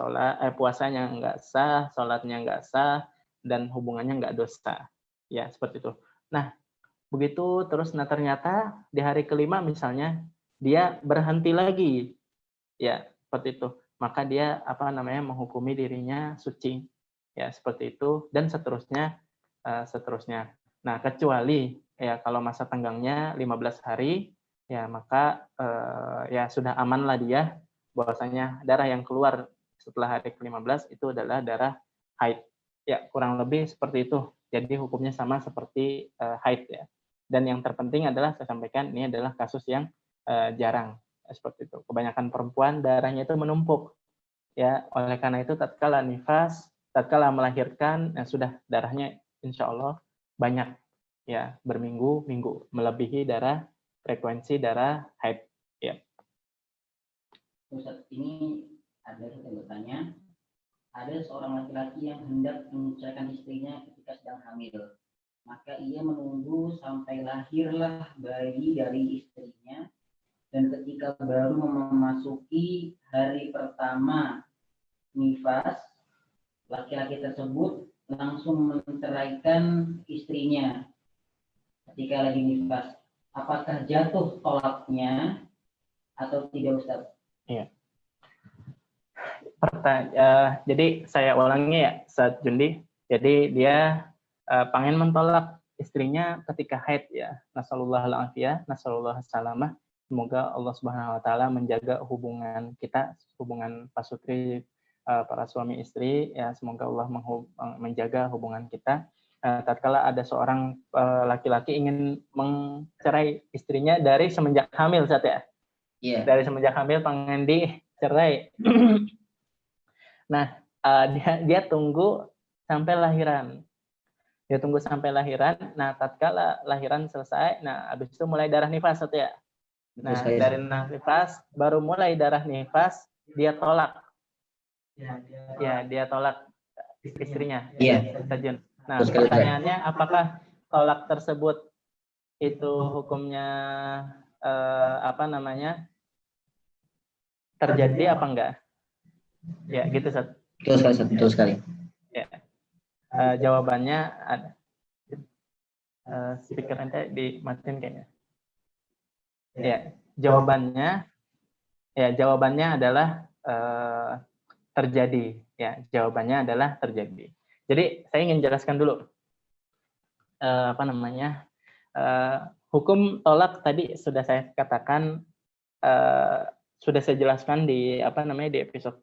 Speaker 1: sah, sholatnya nggak sah, dan hubungannya nggak dosa. Ya, seperti itu. Nah, begitu terus, nah ternyata di hari kelima misalnya dia berhenti lagi, ya seperti itu. Maka dia menghukumi dirinya suci, ya seperti itu dan seterusnya. Nah, kecuali ya kalau masa tenggangnya 15 hari, ya maka ya sudah amanlah dia bahwasanya darah yang keluar setelah hari ke-15 itu adalah darah haid. Ya, kurang lebih seperti itu. Jadi hukumnya sama seperti haid ya. Dan yang terpenting adalah saya sampaikan ini adalah kasus yang jarang seperti itu. Kebanyakan perempuan darahnya itu menumpuk. Ya, oleh karena itu tatkala nifas, tatkala melahirkan, sudah darahnya insya Allah banyak ya, berminggu-minggu melebihi frekuensi darah haid ya.
Speaker 2: Ustaz, ini ada yang bertanya, ada seorang laki-laki yang hendak menceraikan istrinya ketika sedang hamil. Maka ia menunggu sampai lahirlah bayi dari istrinya, dan ketika baru memasuki hari pertama nifas, laki-laki tersebut langsung menceraikan istrinya ketika lagi nifas. Apakah jatuh tolaknya atau tidak, Ustaz?
Speaker 1: Iya. Jadi saya ulangi ya, Ustaz Jundi. Jadi dia pengen mentolak istrinya ketika haid ya. Nasallallahu alaihi nasallallahu salamah. Semoga Allah Subhanahu wa taala menjaga hubungan kita, hubungan pasutri para suami istri ya. Semoga Allah menjaga hubungan kita. Tatkala ada seorang laki-laki ingin mencerai istrinya dari semenjak hamil, Ustaz ya.
Speaker 2: Yeah.
Speaker 1: Dari semenjak hamil pengen dicerai. Nah, dia tunggu sampai lahiran. Nah, tatkala lahiran selesai, nah habis itu mulai darah nifas ya. Nah, dari nifas baru mulai darah nifas, dia tolak. Ya, dia tolak istrinya.
Speaker 2: Iya.
Speaker 1: Sajun. Nah, pertanyaannya apakah tolak tersebut itu hukumnya terjadi apa enggak? Ya, gitu Ustaz.
Speaker 2: Betul sekali.
Speaker 1: Ya. Jawabannya ada. Speaker ente dimatiin kayaknya. Ya, jawabannya adalah terjadi. Ya, jawabannya adalah terjadi. Jadi saya ingin jelaskan dulu hukum tolak tadi sudah saya katakan, sudah saya jelaskan di di episode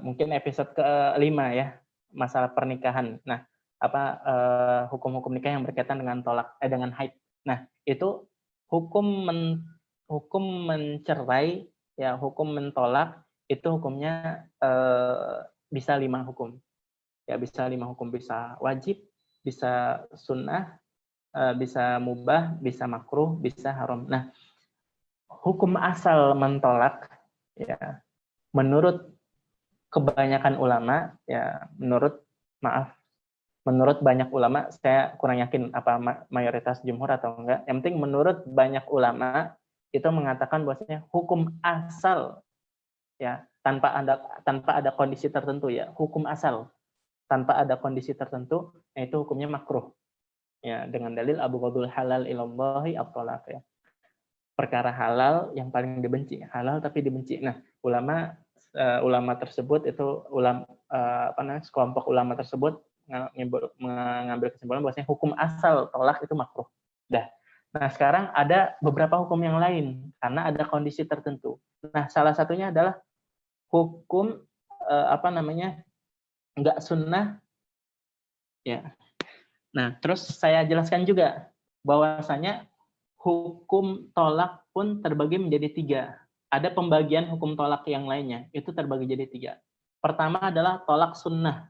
Speaker 1: mungkin episode ke-5 ya, masalah pernikahan. Nah, hukum-hukum nikah yang berkaitan dengan tolak dengan haid. Nah, itu hukum mencerai ya, hukum mentolak itu hukumnya bisa 5 hukum. Ya, bisa 5 hukum, bisa wajib, bisa sunnah, bisa mubah, bisa makruh, bisa haram. Nah, hukum asal mentolak ya, menurut kebanyakan ulama ya, menurut banyak ulama, saya kurang yakin apa mayoritas jumhur atau enggak. Yang penting menurut banyak ulama itu mengatakan bahwasanya hukum asal ya, tanpa ada kondisi tertentu ya, hukum asal tanpa ada kondisi tertentu, yaitu hukumnya makruh. Ya, dengan dalil Abu Ghadul halal ilallahi at-thalaq ya. Perkara halal yang paling dibenci, halal tapi dibenci. Nah, ulama tersebut itu sekelompok ulama tersebut mengambil kesimpulan bahwasanya hukum asal tolak itu makruh. Nah, sekarang ada beberapa hukum yang lain karena ada kondisi tertentu. Nah, salah satunya adalah hukum enggak sunnah ya. Nah, terus saya jelaskan juga bahwasanya hukum tolak pun terbagi menjadi 3. Ada pembagian hukum tolak yang lainnya, itu terbagi jadi 3. Pertama adalah tolak sunnah.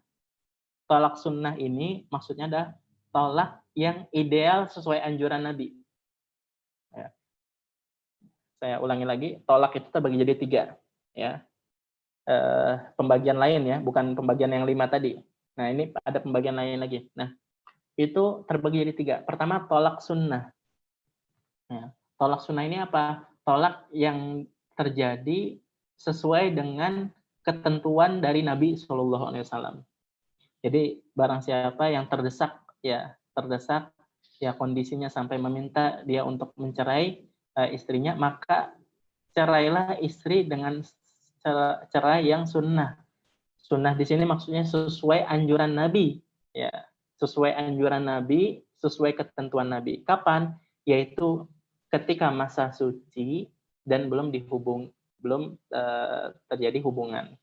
Speaker 1: Tolak sunnah ini maksudnya adalah tolak yang ideal sesuai anjuran Nabi. Ya. Saya ulangi lagi, tolak itu terbagi jadi 3. Ya. Pembagian lain ya, bukan pembagian yang 5 tadi. Nah, ini ada pembagian lain lagi. Nah, itu terbagi jadi 3. Pertama, tolak sunnah. Ya. Tolak sunnah ini apa? Tolak yang terjadi sesuai dengan ketentuan dari Nabi Shallallahu Alaihi Wasallam. Jadi barang siapa yang terdesak ya kondisinya sampai meminta dia untuk mencerai istrinya, maka cerailah istri dengan cerai yang sunnah. Sunnah di sini maksudnya sesuai anjuran Nabi, ya, sesuai anjuran Nabi, sesuai ketentuan Nabi. Kapan? Yaitu ketika masa suci dan belum terjadi hubungan.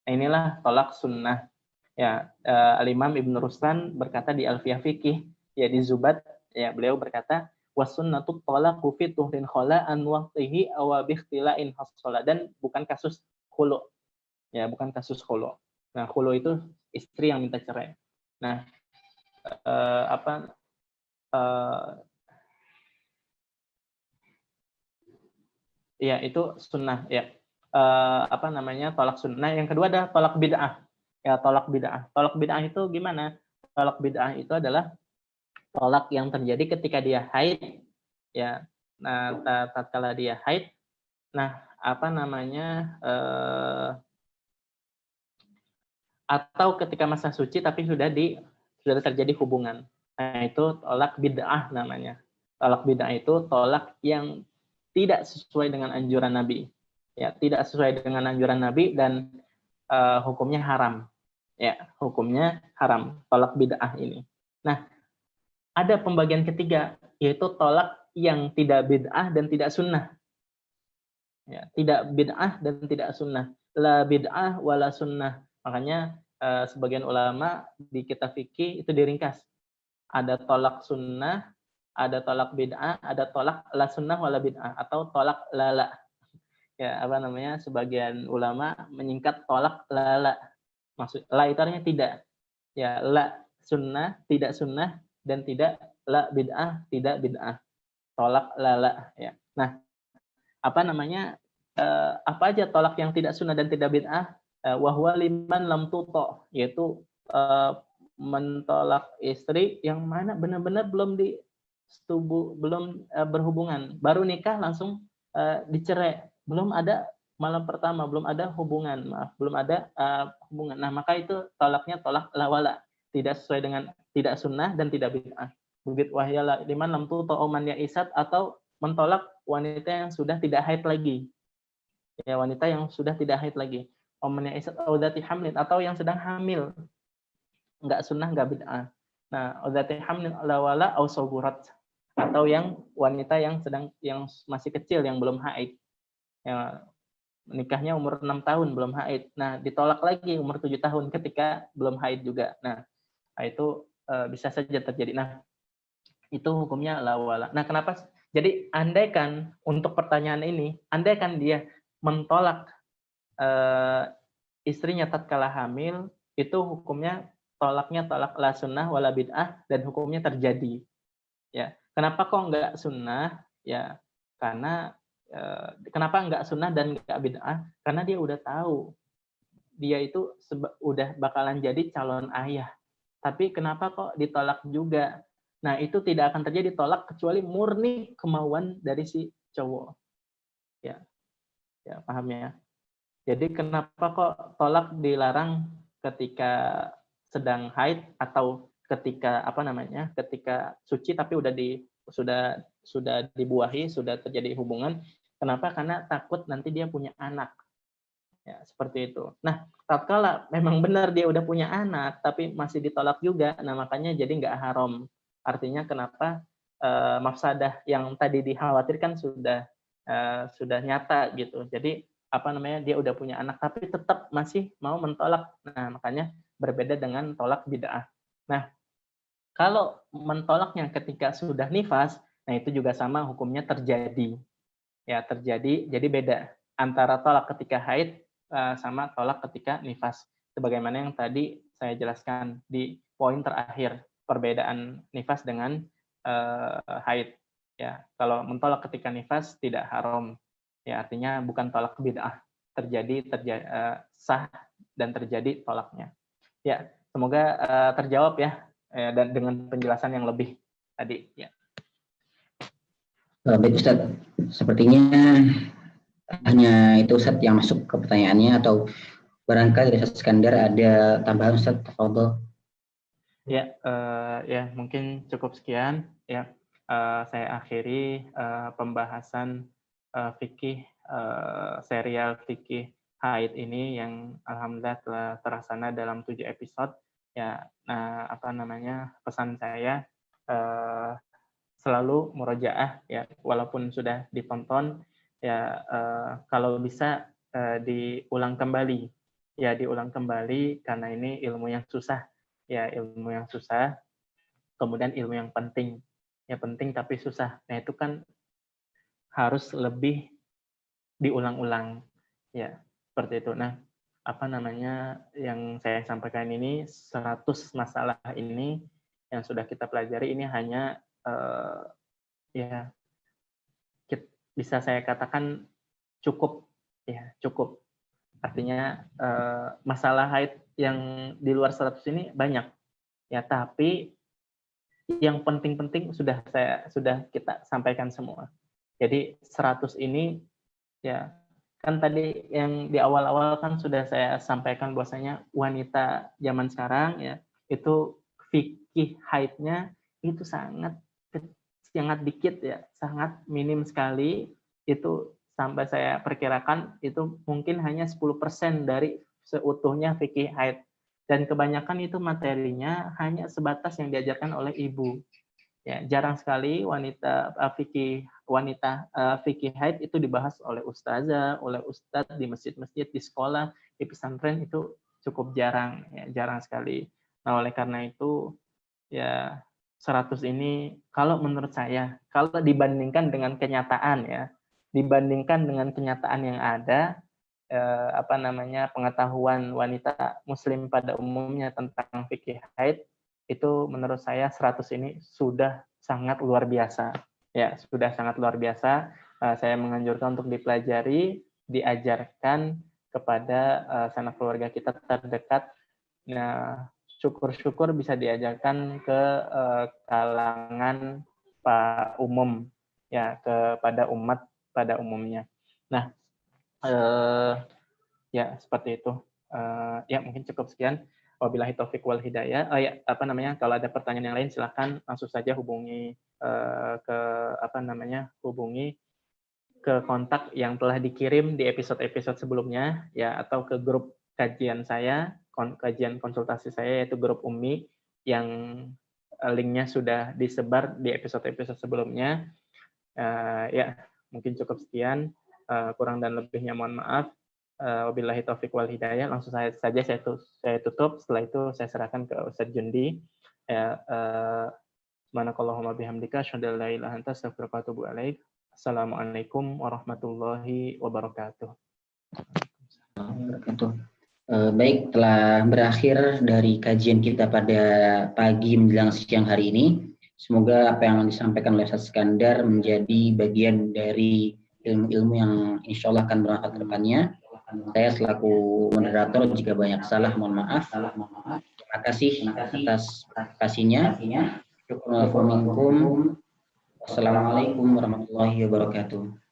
Speaker 1: Nah, inilah tolak sunnah. Ya, Al-Imam Ibn Ruslan berkata di Alfiyah Fikih, ya di Zubat, ya beliau berkata, wasunnatu talaqu fi tuhrin khala an waqtihi aw bi ikhtila'in hasala, dan bukan kasus khulu. Ya, bukan kasus khulu. Nah, khulu itu istri yang minta cerai. Nah, ya itu sunnah ya. Tolak sunnah. Yang kedua adalah tolak bid'ah. Ya, tolak bid'ah. Tolak bid'ah itu gimana? Tolak bid'ah itu adalah tolak yang terjadi ketika dia haid, ya. Nah, tatkala dia haid, nah atau ketika masa suci tapi sudah terjadi hubungan. Nah, itu tolak bid'ah namanya. Tolak bid'ah itu tolak yang tidak sesuai dengan anjuran Nabi. Ya, tidak sesuai dengan anjuran Nabi dan hukumnya haram. Ya, hukumnya haram, tolak bid'ah ini. Nah, ada pembagian ketiga, yaitu tolak yang tidak bid'ah dan tidak sunnah. Ya, tidak bid'ah dan tidak sunnah. La bid'ah wala sunnah. Makanya sebagian ulama di kitab fikih itu diringkas. Ada tolak sunnah, ada tolak bid'ah, ada tolak la sunnah wala bid'ah, atau tolak lala. Ya, sebagian ulama menyingkat tolak lala. Maksud la itu artinya tidak. Ya, la sunnah, tidak sunnah, dan tidak la bid'ah, tidak bid'ah. Tolak lala ya. Nah, apa aja tolak yang tidak sunnah dan tidak bid'ah? Wahwa liman lam tuto, yaitu mentolak istri yang mana benar-benar belum belum berhubungan, baru nikah langsung dicerai, belum ada malam pertama, belum ada hubungan, belum ada hubungan. Nah, maka itu tolaknya tolak lawala, tidak sesuai dengan, tidak sunnah dan tidak bid'ah. Begitu wahyala liman lam tuta'u man ya'isat, atau mentolak wanita yang sudah tidak haid lagi. Ya, wanita yang sudah tidak haid lagi. Man ya'isat au dzati hamlin, atau yang sedang hamil. Enggak sunnah, enggak bid'ah. Nah, dzati hamlin lawala au sagurat, atau yang wanita yang masih kecil, yang belum haid. Yang nikahnya umur 6 tahun belum haid. Nah, ditolak lagi umur 7 tahun ketika belum haid juga. Nah, itu bisa saja terjadi. Nah, itu hukumnya lawala. Nah, kenapa? Jadi, andaikan untuk pertanyaan ini, andaikan dia mentolak istrinya tatkala hamil, itu hukumnya tolaknya tolak la sunnah wala bid'ah, dan hukumnya terjadi. Ya, kenapa kok enggak sunnah? Ya, karena kenapa enggak sunnah dan enggak bid'ah? Karena dia udah tahu dia itu udah bakalan jadi calon ayah. Tapi kenapa kok ditolak juga? Nah, itu tidak akan terjadi tolak kecuali murni kemauan dari si cowok. Ya, ya paham ya. Jadi kenapa kok tolak dilarang ketika sedang haid atau ketika ketika suci tapi sudah dibuahi, sudah terjadi hubungan. Kenapa? Karena takut nanti dia punya anak. Ya, seperti itu. Nah, tatkala memang benar dia udah punya anak tapi masih ditolak juga, nah makanya jadi nggak haram. Artinya kenapa mafsadah yang tadi dikhawatirkan sudah nyata gitu. Jadi dia udah punya anak tapi tetap masih mau mentolak. Nah, makanya berbeda dengan tolak bid'ah. Nah, kalau mentolaknya ketika sudah nifas, nah itu juga sama hukumnya terjadi. Ya, terjadi. Jadi beda antara tolak ketika haid sama tolak ketika nifas. Sebagaimana yang tadi saya jelaskan di poin terakhir, perbedaan nifas dengan haid. Ya, kalau mentolak ketika nifas tidak haram. Ya, artinya bukan tolak bid'ah. Sah dan terjadi tolaknya. Ya, semoga terjawab ya, dan dengan penjelasan yang lebih tadi. Ya.
Speaker 2: Baik Ustaz, sepertinya hanya itu Ustaz yang masuk ke pertanyaannya, atau barangkali dari Ustaz Iskandar ada tambahan Ustaz? Tafadhol.
Speaker 1: Ya, mungkin cukup sekian. Ya, saya akhiri pembahasan fikih serial fikih haid ini yang alhamdulillah telah terlaksana dalam 7 episode. Ya, pesan saya selalu murojaah ya, walaupun sudah ditonton ya, kalau bisa diulang kembali. Ya, diulang kembali karena ini ilmu yang susah. Ya, ilmu yang susah, kemudian ilmu yang penting. Ya, penting tapi susah. Nah, itu kan harus lebih diulang-ulang. Ya, seperti itu. Nah, yang saya sampaikan ini 100 masalah ini yang sudah kita pelajari ini hanya ya bisa saya katakan cukup, ya cukup. Artinya masalah haid yang di luar 100 ini banyak. Ya, tapi yang penting-penting sudah kita sampaikan semua. Jadi 100 ini ya, kan tadi yang di awal-awal kan sudah saya sampaikan bahwasanya wanita zaman sekarang ya itu fikih haidnya itu sangat dikit ya, sangat minim sekali. Itu sampai saya perkirakan itu mungkin hanya 10% dari seutuhnya fikih haid. Dan kebanyakan itu materinya hanya sebatas yang diajarkan oleh ibu. Ya, jarang sekali wanita fikih haid itu dibahas oleh ustazah, oleh ustadz di masjid-masjid, di sekolah, di pesantren itu cukup jarang, ya, jarang sekali. Nah, oleh karena itu ya 100 ini kalau menurut saya, kalau dibandingkan dengan kenyataan ya, dibandingkan dengan kenyataan yang ada, pengetahuan wanita muslim pada umumnya tentang fikih haid, itu menurut saya 100 ini sudah sangat luar biasa. Ya, sudah sangat luar biasa. Saya menganjurkan untuk dipelajari, diajarkan kepada sanak keluarga kita terdekat. Nah, syukur-syukur bisa diajarkan ke kalangan umum, ya, kepada umat pada umumnya. Nah, ya seperti itu. Ya mungkin cukup sekian. Wabillahi taufik wal hidayah. Kalau ada pertanyaan yang lain silakan langsung saja hubungi hubungi ke kontak yang telah dikirim di episode-episode sebelumnya, ya, atau ke grup kajian saya, kajian konsultasi saya, yaitu grup Ummi, yang linknya sudah disebar di episode-episode sebelumnya. Ya, mungkin cukup sekian. Kurang dan lebihnya mohon maaf. Wabillahi taufik wal hidayah. Langsung saja saya tutup. Setelah itu saya serahkan ke Ustadz Jundi. Subhanakallahumma bihamdika asyhadu an la ilaha illa anta astaghfiruka wa atubu ilaik. Assalamualaikum warahmatullahi wabarakatuh.
Speaker 2: Baik, telah berakhir dari kajian kita pada pagi menjelang siang hari ini. Semoga apa yang disampaikan oleh Ustaz Iskandar menjadi bagian dari ilmu-ilmu yang insya Allah akan bermanfaat ke depannya. Saya selaku moderator jika banyak salah, mohon maaf. Terima kasih atas partisipasinya. Assalamualaikum warahmatullahi wabarakatuh.